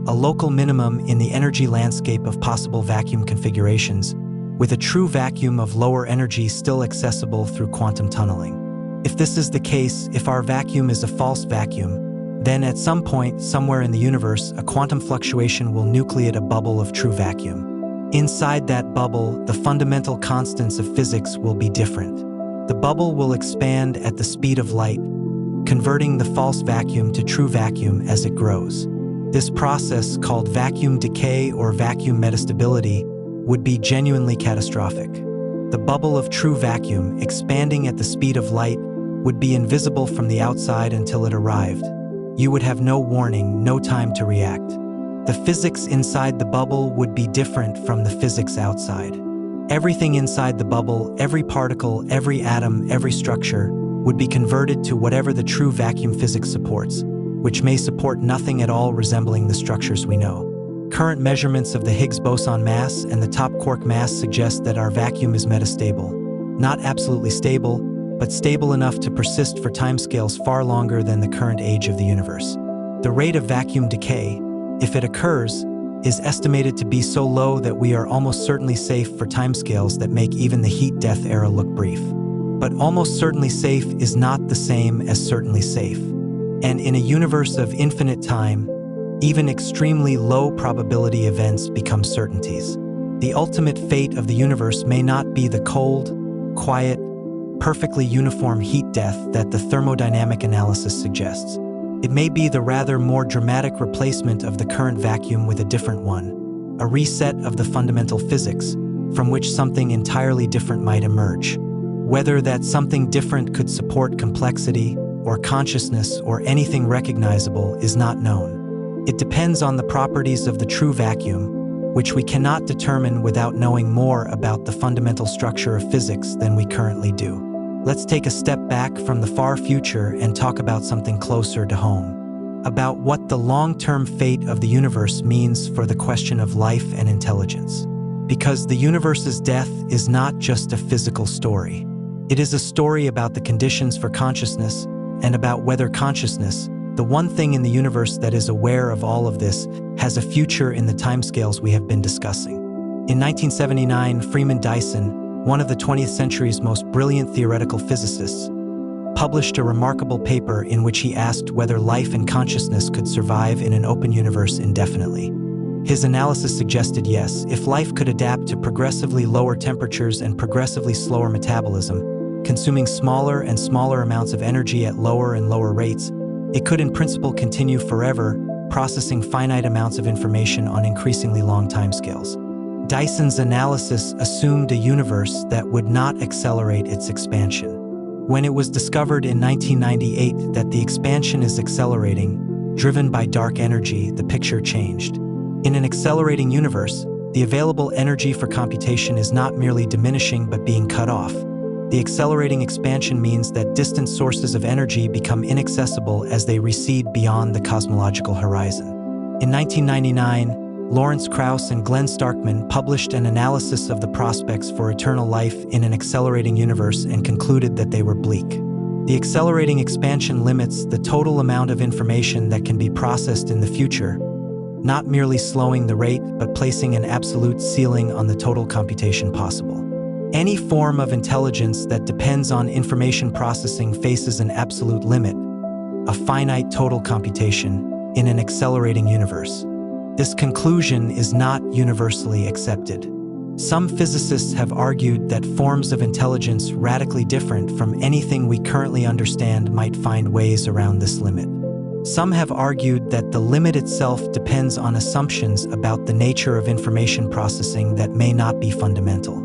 a local minimum in the energy landscape of possible vacuum configurations, with a true vacuum of lower energy still accessible through quantum tunneling. If this is the case, if our vacuum is a false vacuum, then at some point, somewhere in the universe, a quantum fluctuation will nucleate a bubble of true vacuum. Inside that bubble, the fundamental constants of physics will be different. The bubble will expand at the speed of light, converting the false vacuum to true vacuum as it grows. This process, called vacuum decay or vacuum metastability, would be genuinely catastrophic. The bubble of true vacuum, expanding at the speed of light, would be invisible from the outside until it arrived. You would have no warning, no time to react. The physics inside the bubble would be different from the physics outside. Everything inside the bubble, every particle, every atom, every structure, would be converted to whatever the true vacuum physics supports, which may support nothing at all resembling the structures we know. Current measurements of the Higgs boson mass and the top quark mass suggest that our vacuum is metastable. Not absolutely stable, but stable enough to persist for timescales far longer than the current age of the universe. The rate of vacuum decay, if it occurs, is estimated to be so low that we are almost certainly safe for timescales that make even the heat-death era look brief. But almost certainly safe is not the same as certainly safe. And in a universe of infinite time, even extremely low probability events become certainties. The ultimate fate of the universe may not be the cold, quiet, perfectly uniform heat death that the thermodynamic analysis suggests. It may be the rather more dramatic replacement of the current vacuum with a different one, a reset of the fundamental physics, from which something entirely different might emerge. Whether that something different could support complexity, or consciousness, or anything recognizable is not known. It depends on the properties of the true vacuum, which we cannot determine without knowing more about the fundamental structure of physics than we currently do. Let's take a step back from the far future and talk about something closer to home. About what the long-term fate of the universe means for the question of life and intelligence. Because the universe's death is not just a physical story. It is a story about the conditions for consciousness and about whether consciousness, the one thing in the universe that is aware of all of this, has a future in the timescales we have been discussing. In 1979, Freeman Dyson, one of the 20th century's most brilliant theoretical physicists, published a remarkable paper in which he asked whether life and consciousness could survive in an open universe indefinitely. His analysis suggested yes, if life could adapt to progressively lower temperatures and progressively slower metabolism, consuming smaller and smaller amounts of energy at lower and lower rates, it could in principle continue forever, processing finite amounts of information on increasingly long timescales. Dyson's analysis assumed a universe that would not accelerate its expansion. When it was discovered in 1998 that the expansion is accelerating, driven by dark energy, the picture changed. In an accelerating universe, the available energy for computation is not merely diminishing but being cut off. The accelerating expansion means that distant sources of energy become inaccessible as they recede beyond the cosmological horizon. In 1999, Lawrence Krauss and Glenn Starkman published an analysis of the prospects for eternal life in an accelerating universe and concluded that they were bleak. The accelerating expansion limits the total amount of information that can be processed in the future, not merely slowing the rate, but placing an absolute ceiling on the total computation possible. Any form of intelligence that depends on information processing faces an absolute limit, a finite total computation, in an accelerating universe. This conclusion is not universally accepted. Some physicists have argued that forms of intelligence radically different from anything we currently understand might find ways around this limit. Some have argued that the limit itself depends on assumptions about the nature of information processing that may not be fundamental.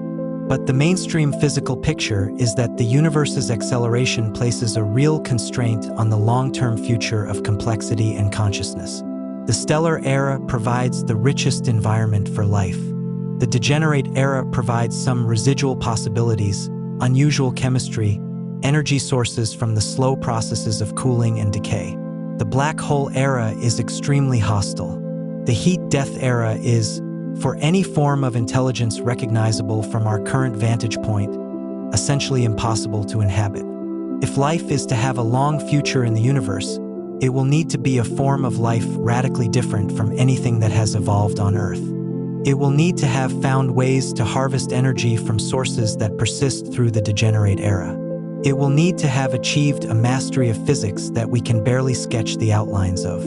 But the mainstream physical picture is that the universe's acceleration places a real constraint on the long-term future of complexity and consciousness. The stellar era provides the richest environment for life. The degenerate era provides some residual possibilities, unusual chemistry, energy sources from the slow processes of cooling and decay. The black hole era is extremely hostile. The heat-death era is, for any form of intelligence recognizable from our current vantage point, essentially impossible to inhabit. If life is to have a long future in the universe, it will need to be a form of life radically different from anything that has evolved on Earth. It will need to have found ways to harvest energy from sources that persist through the degenerate era. It will need to have achieved a mastery of physics that we can barely sketch the outlines of.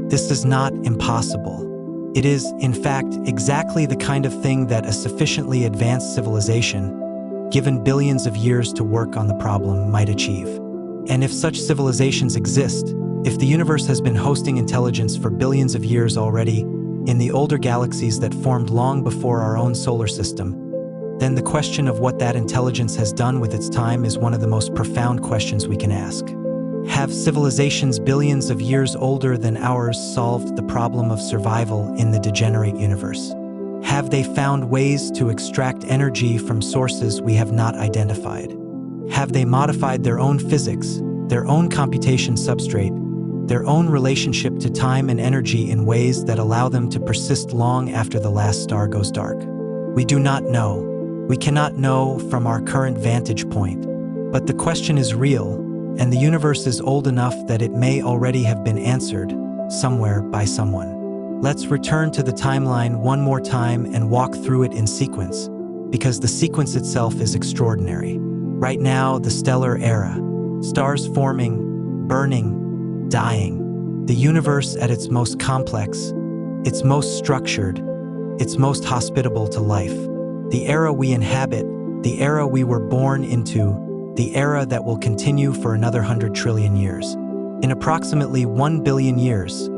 This is not impossible. It is, in fact, exactly the kind of thing that a sufficiently advanced civilization, given billions of years to work on the problem, might achieve. And if such civilizations exist, if the universe has been hosting intelligence for billions of years already, in the older galaxies that formed long before our own solar system, then the question of what that intelligence has done with its time is one of the most profound questions we can ask. Have civilizations billions of years older than ours solved the problem of survival in the degenerate universe? Have they found ways to extract energy from sources we have not identified? Have they modified their own physics, their own computation substrate, their own relationship to time and energy in ways that allow them to persist long after the last star goes dark? We do not know. We cannot know from our current vantage point, but the question is real, and the universe is old enough that it may already have been answered, somewhere by someone. Let's return to the timeline one more time and walk through it in sequence, because the sequence itself is extraordinary. Right now, the stellar era, stars forming, burning, dying, the universe at its most complex, its most structured, its most hospitable to life. The era we inhabit, the era we were born into, the era that will continue for another 100 trillion years. In approximately 1 billion years,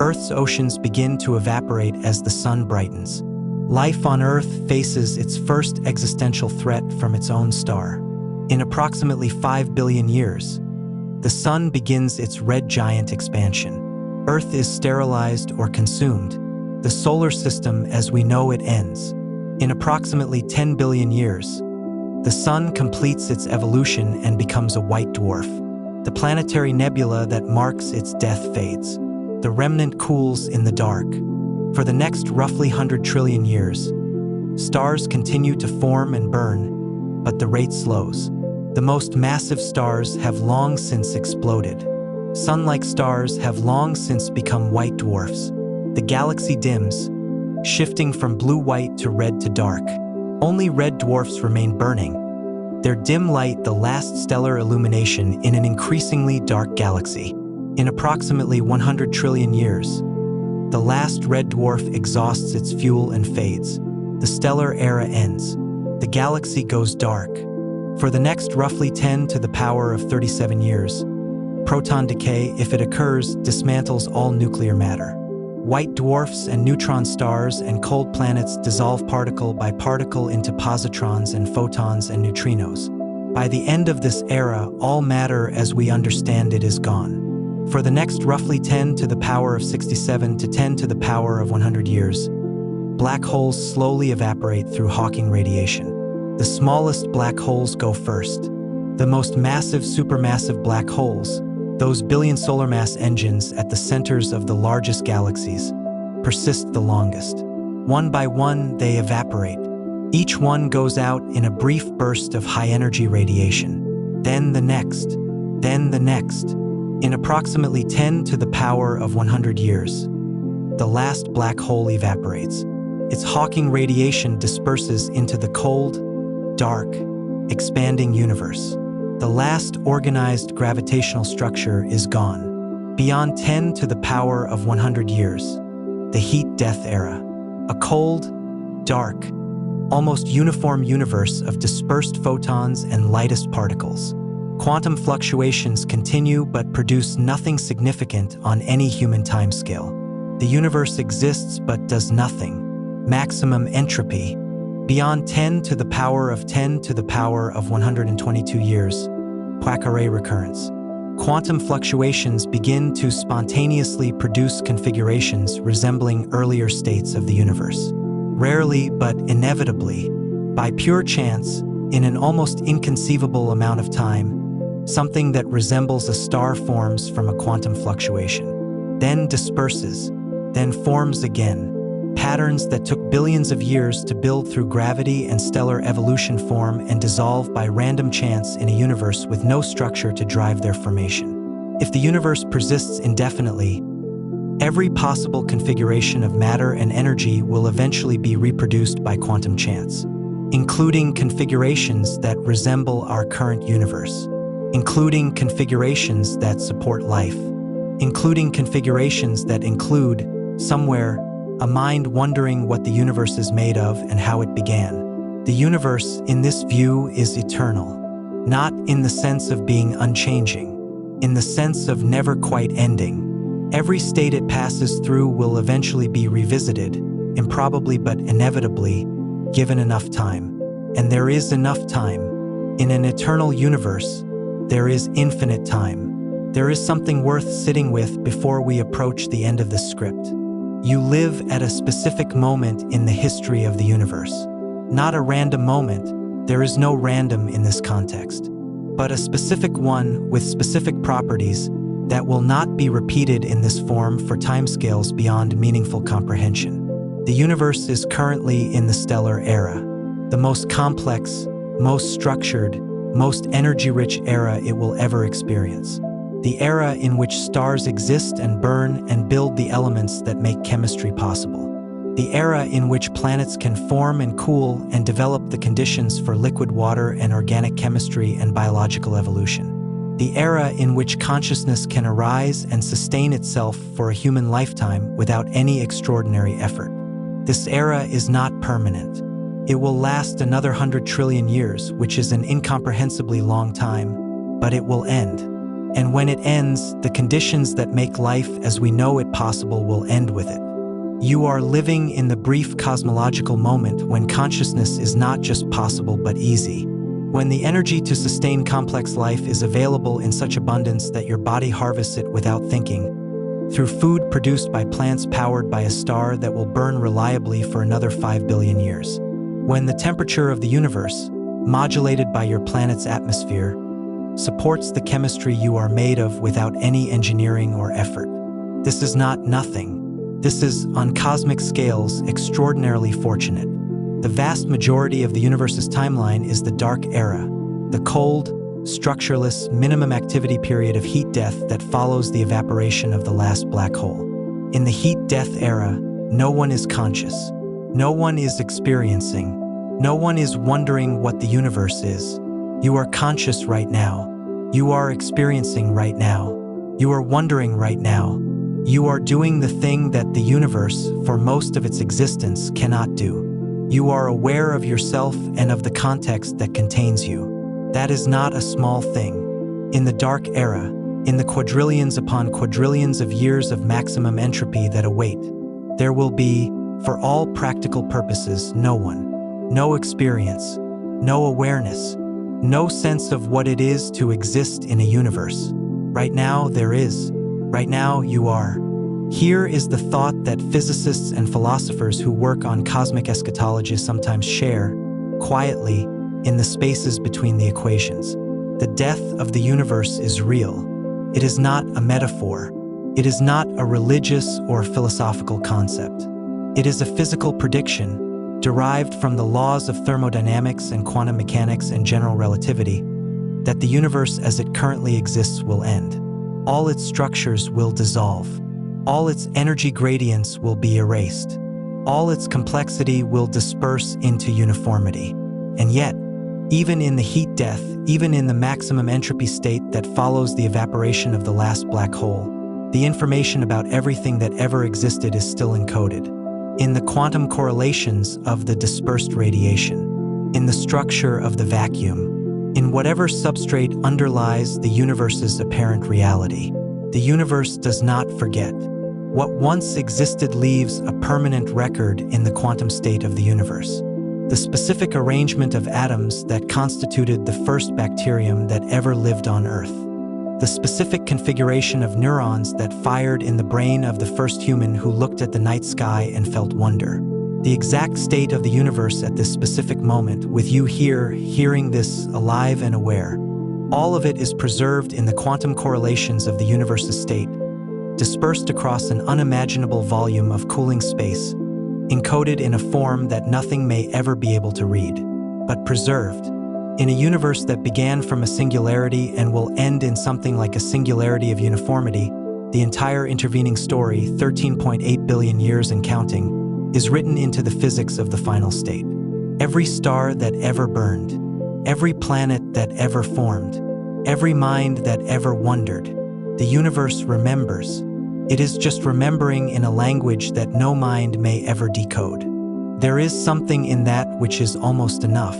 Earth's oceans begin to evaporate as the sun brightens. Life on Earth faces its first existential threat from its own star. In approximately 5 billion years, the sun begins its red giant expansion. Earth is sterilized or consumed. The solar system as we know it ends. In approximately 10 billion years, the sun completes its evolution and becomes a white dwarf. The planetary nebula that marks its death fades. The remnant cools in the dark. For the next roughly 100 trillion years, stars continue to form and burn, but the rate slows. The most massive stars have long since exploded. Sun-like stars have long since become white dwarfs. The galaxy dims, shifting from blue-white to red to dark. Only red dwarfs remain burning, their dim light the last stellar illumination in an increasingly dark galaxy. In approximately 100 trillion years, the last red dwarf exhausts its fuel and fades. The stellar era ends. The galaxy goes dark. For the next roughly 10 to the power of 37 years, proton decay, if it occurs, dismantles all nuclear matter. White dwarfs and neutron stars and cold planets dissolve particle by particle into positrons and photons and neutrinos. By the end of this era, all matter as we understand it is gone. For the next roughly 10 to the power of 67 to 10 to the power of 100 years, black holes slowly evaporate through Hawking radiation. The smallest black holes go first. The most massive supermassive black holes, those billion solar mass engines at the centers of the largest galaxies, persist the longest. One by one, they evaporate. Each one goes out in a brief burst of high-energy radiation. Then the next, then the next. In approximately 10 to the power of 100 years, the last black hole evaporates. Its Hawking radiation disperses into the cold, dark, expanding universe. The last organized gravitational structure is gone. Beyond 10 to the power of 100 years, the heat-death era. A cold, dark, almost uniform universe of dispersed photons and lightest particles. Quantum fluctuations continue but produce nothing significant on any human timescale. The universe exists but does nothing. Maximum entropy. Beyond 10 to the power of 10 to the power of 122 years. Poincare recurrence. Quantum fluctuations begin to spontaneously produce configurations resembling earlier states of the universe. Rarely but inevitably, by pure chance, in an almost inconceivable amount of time, something that resembles a star forms from a quantum fluctuation, then disperses, then forms again. Patterns that took billions of years to build through gravity and stellar evolution form and dissolve by random chance in a universe with no structure to drive their formation. If the universe persists indefinitely, every possible configuration of matter and energy will eventually be reproduced by quantum chance, including configurations that resemble our current universe, including configurations that support life, including configurations that include, somewhere, a mind wondering what the universe is made of and how it began. The universe, in this view, is eternal, not in the sense of being unchanging, in the sense of never quite ending. Every state it passes through will eventually be revisited, improbably but inevitably, given enough time. And there is enough time. In an eternal universe, there is infinite time. There is something worth sitting with before we approach the end of the script. You live at a specific moment in the history of the universe. Not a random moment, there is no random in this context, but a specific one with specific properties that will not be repeated in this form for timescales beyond meaningful comprehension. The universe is currently in the stellar era, the most complex, most structured, most energy-rich era it will ever experience. The era in which stars exist and burn and build the elements that make chemistry possible. The era in which planets can form and cool and develop the conditions for liquid water and organic chemistry and biological evolution. The era in which consciousness can arise and sustain itself for a human lifetime without any extraordinary effort. This era is not permanent. It will last another 100 trillion years, which is an incomprehensibly long time, but it will end. And when it ends, the conditions that make life as we know it possible will end with it. You are living in the brief cosmological moment when consciousness is not just possible but easy. When the energy to sustain complex life is available in such abundance that your body harvests it without thinking, through food produced by plants powered by a star that will burn reliably for another 5 billion years. When the temperature of the universe, modulated by your planet's atmosphere, supports the chemistry you are made of without any engineering or effort. This is not nothing. This is, on cosmic scales, extraordinarily fortunate. The vast majority of the universe's timeline is the dark era, the cold, structureless, minimum activity period of heat death that follows the evaporation of the last black hole. In the heat death era, no one is conscious. No one is experiencing. No one is wondering what the universe is. You are conscious right now. You are experiencing right now. You are wondering right now. You are doing the thing that the universe, for most of its existence, cannot do. You are aware of yourself and of the context that contains you. That is not a small thing. In the dark era, in the quadrillions upon quadrillions of years of maximum entropy that await, there will be, for all practical purposes, no one, no experience, no awareness, no sense of what it is to exist in a universe. Right now, there is. Right now, you are. Here is the thought that physicists and philosophers who work on cosmic eschatology sometimes share, quietly, in the spaces between the equations. The death of the universe is real. It is not a metaphor. It is not a religious or philosophical concept. It is a physical prediction, derived from the laws of thermodynamics and quantum mechanics and general relativity, that the universe as it currently exists will end. All its structures will dissolve. All its energy gradients will be erased. All its complexity will disperse into uniformity. And yet, even in the heat death, even in the maximum entropy state that follows the evaporation of the last black hole, the information about everything that ever existed is still encoded. In the quantum correlations of the dispersed radiation, in the structure of the vacuum, In whatever substrate underlies the universe's apparent reality, the universe does not forget. What once existed leaves a permanent record in the quantum state of the universe. The specific arrangement of atoms that constituted the first bacterium that ever lived on Earth. The specific configuration of neurons that fired in the brain of the first human who looked at the night sky and felt wonder. The exact state of the universe at this specific moment, with you here, hearing this, alive and aware. All of it is preserved in the quantum correlations of the universe's state, dispersed across an unimaginable volume of cooling space, encoded in a form that nothing may ever be able to read, but preserved in a universe that began from a singularity and will end in something like a singularity of uniformity. The entire intervening story, 13.8 billion years and counting, is written into the physics of the final state. Every star that ever burned, every planet that ever formed, every mind that ever wondered, the universe remembers. It is just remembering in a language that no mind may ever decode. There is something in that which is almost enough.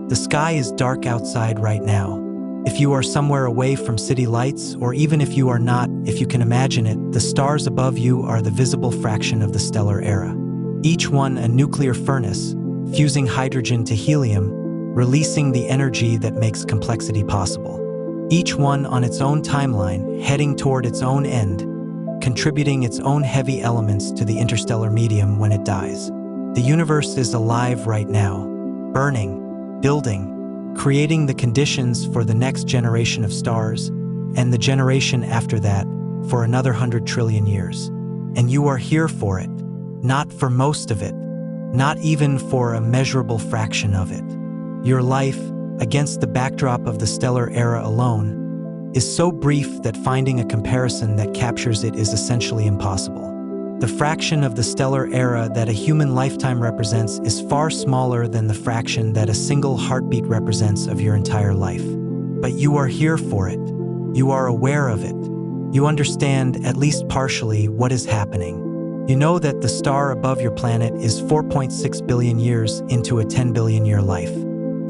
The sky is dark outside right now. If you are somewhere away from city lights, or even if you are not, if you can imagine it, the stars above you are the visible fraction of the stellar era. Each one a nuclear furnace, fusing hydrogen to helium, releasing the energy that makes complexity possible. Each one on its own timeline, heading toward its own end, contributing its own heavy elements to the interstellar medium when it dies. The universe is alive right now, burning, building, creating the conditions for the next generation of stars, and the generation after that for another 100 trillion years. And you are here for it, not for most of it, not even for a measurable fraction of it. Your life, against the backdrop of the stellar era alone, is so brief that finding a comparison that captures it is essentially impossible. The fraction of the stellar era that a human lifetime represents is far smaller than the fraction that a single heartbeat represents of your entire life. But you are here for it. You are aware of it. You understand, at least partially, what is happening. You know that the star above your planet is 4.6 billion years into a 10 billion year life.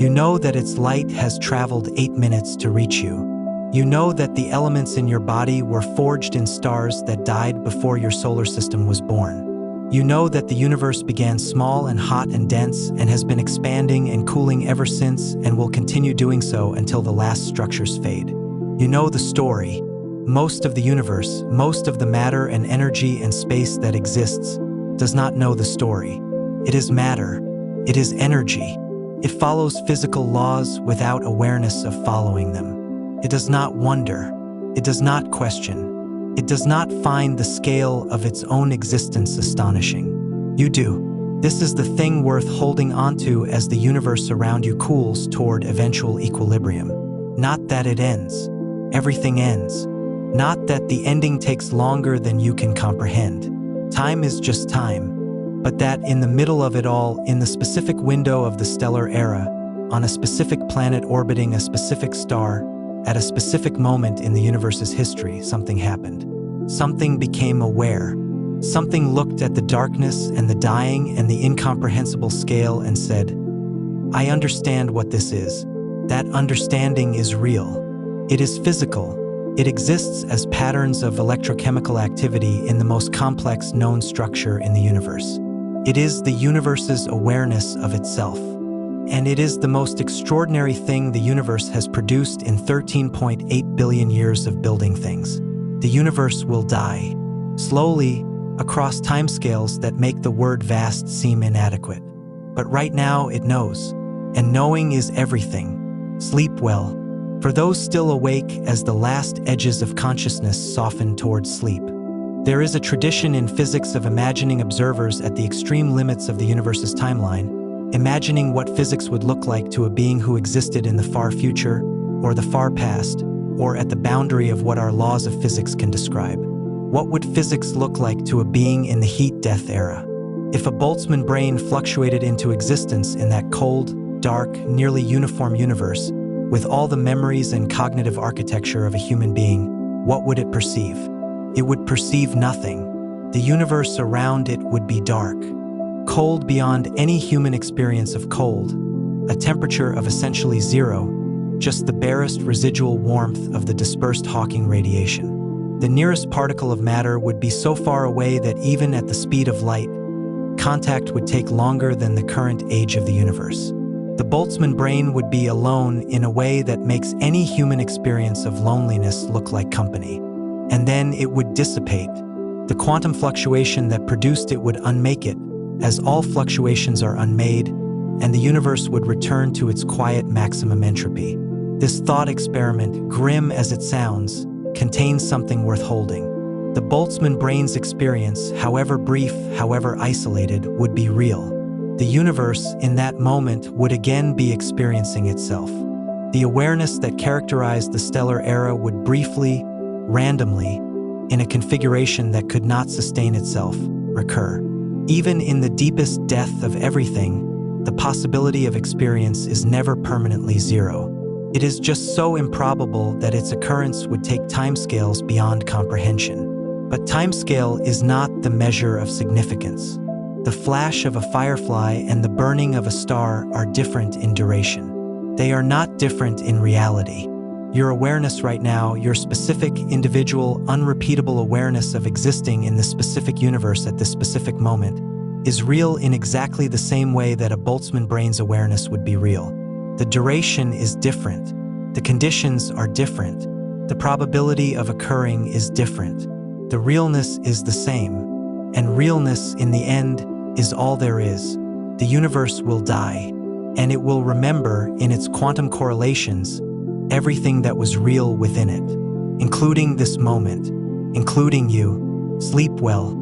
You know that its light has traveled 8 minutes to reach you. You know that the elements in your body were forged in stars that died before your solar system was born. You know that the universe began small and hot and dense and has been expanding and cooling ever since and will continue doing so until the last structures fade. You know the story. Most of the universe, most of the matter and energy and space that exists, does not know the story. It is matter. It is energy. It follows physical laws without awareness of following them. It does not wonder. It does not question. It does not find the scale of its own existence astonishing. You do. This is the thing worth holding onto as the universe around you cools toward eventual equilibrium. Not that it ends. Everything ends. Not that the ending takes longer than you can comprehend. Time is just time. But that in the middle of it all, in the specific window of the stellar era, on a specific planet orbiting a specific star, at a specific moment in the universe's history, something happened. Something became aware. Something looked at the darkness and the dying and the incomprehensible scale and said, I understand what this is. That understanding is real. It is physical. It exists as patterns of electrochemical activity in the most complex known structure in the universe. It is the universe's awareness of itself. And it is the most extraordinary thing the universe has produced in 13.8 billion years of building things. The universe will die, slowly, across timescales that make the word vast seem inadequate. But right now it knows, and knowing is everything. Sleep well. For those still awake as the last edges of consciousness soften towards sleep. There is a tradition in physics of imagining observers at the extreme limits of the universe's timeline, imagining what physics would look like to a being who existed in the far future, or the far past, or at the boundary of what our laws of physics can describe. What would physics look like to a being in the heat-death era? If a Boltzmann brain fluctuated into existence in that cold, dark, nearly uniform universe, with all the memories and cognitive architecture of a human being, what would it perceive? It would perceive nothing. The universe around it would be dark. Cold beyond any human experience of cold, a temperature of essentially zero, just the barest residual warmth of the dispersed Hawking radiation. The nearest particle of matter would be so far away that even at the speed of light, contact would take longer than the current age of the universe. The Boltzmann brain would be alone in a way that makes any human experience of loneliness look like company. And then it would dissipate. The quantum fluctuation that produced it would unmake it, as all fluctuations are unmade, and the universe would return to its quiet maximum entropy. This thought experiment, grim as it sounds, contains something worth holding. The Boltzmann brain's experience, however brief, however isolated, would be real. The universe, in that moment, would again be experiencing itself. The awareness that characterized the stellar era would briefly, randomly, in a configuration that could not sustain itself, recur. Even in the deepest death of everything, the possibility of experience is never permanently zero. It is just so improbable that its occurrence would take timescales beyond comprehension. But timescale is not the measure of significance. The flash of a firefly and the burning of a star are different in duration. They are not different in reality. Your awareness right now, your specific, individual, unrepeatable awareness of existing in this specific universe at this specific moment, is real in exactly the same way that a Boltzmann brain's awareness would be real. The duration is different. The conditions are different. The probability of occurring is different. The realness is the same, and realness, in the end, is all there is. The universe will die, and it will remember, in its quantum correlations, everything that was real within it, including this moment, including you. Sleep well.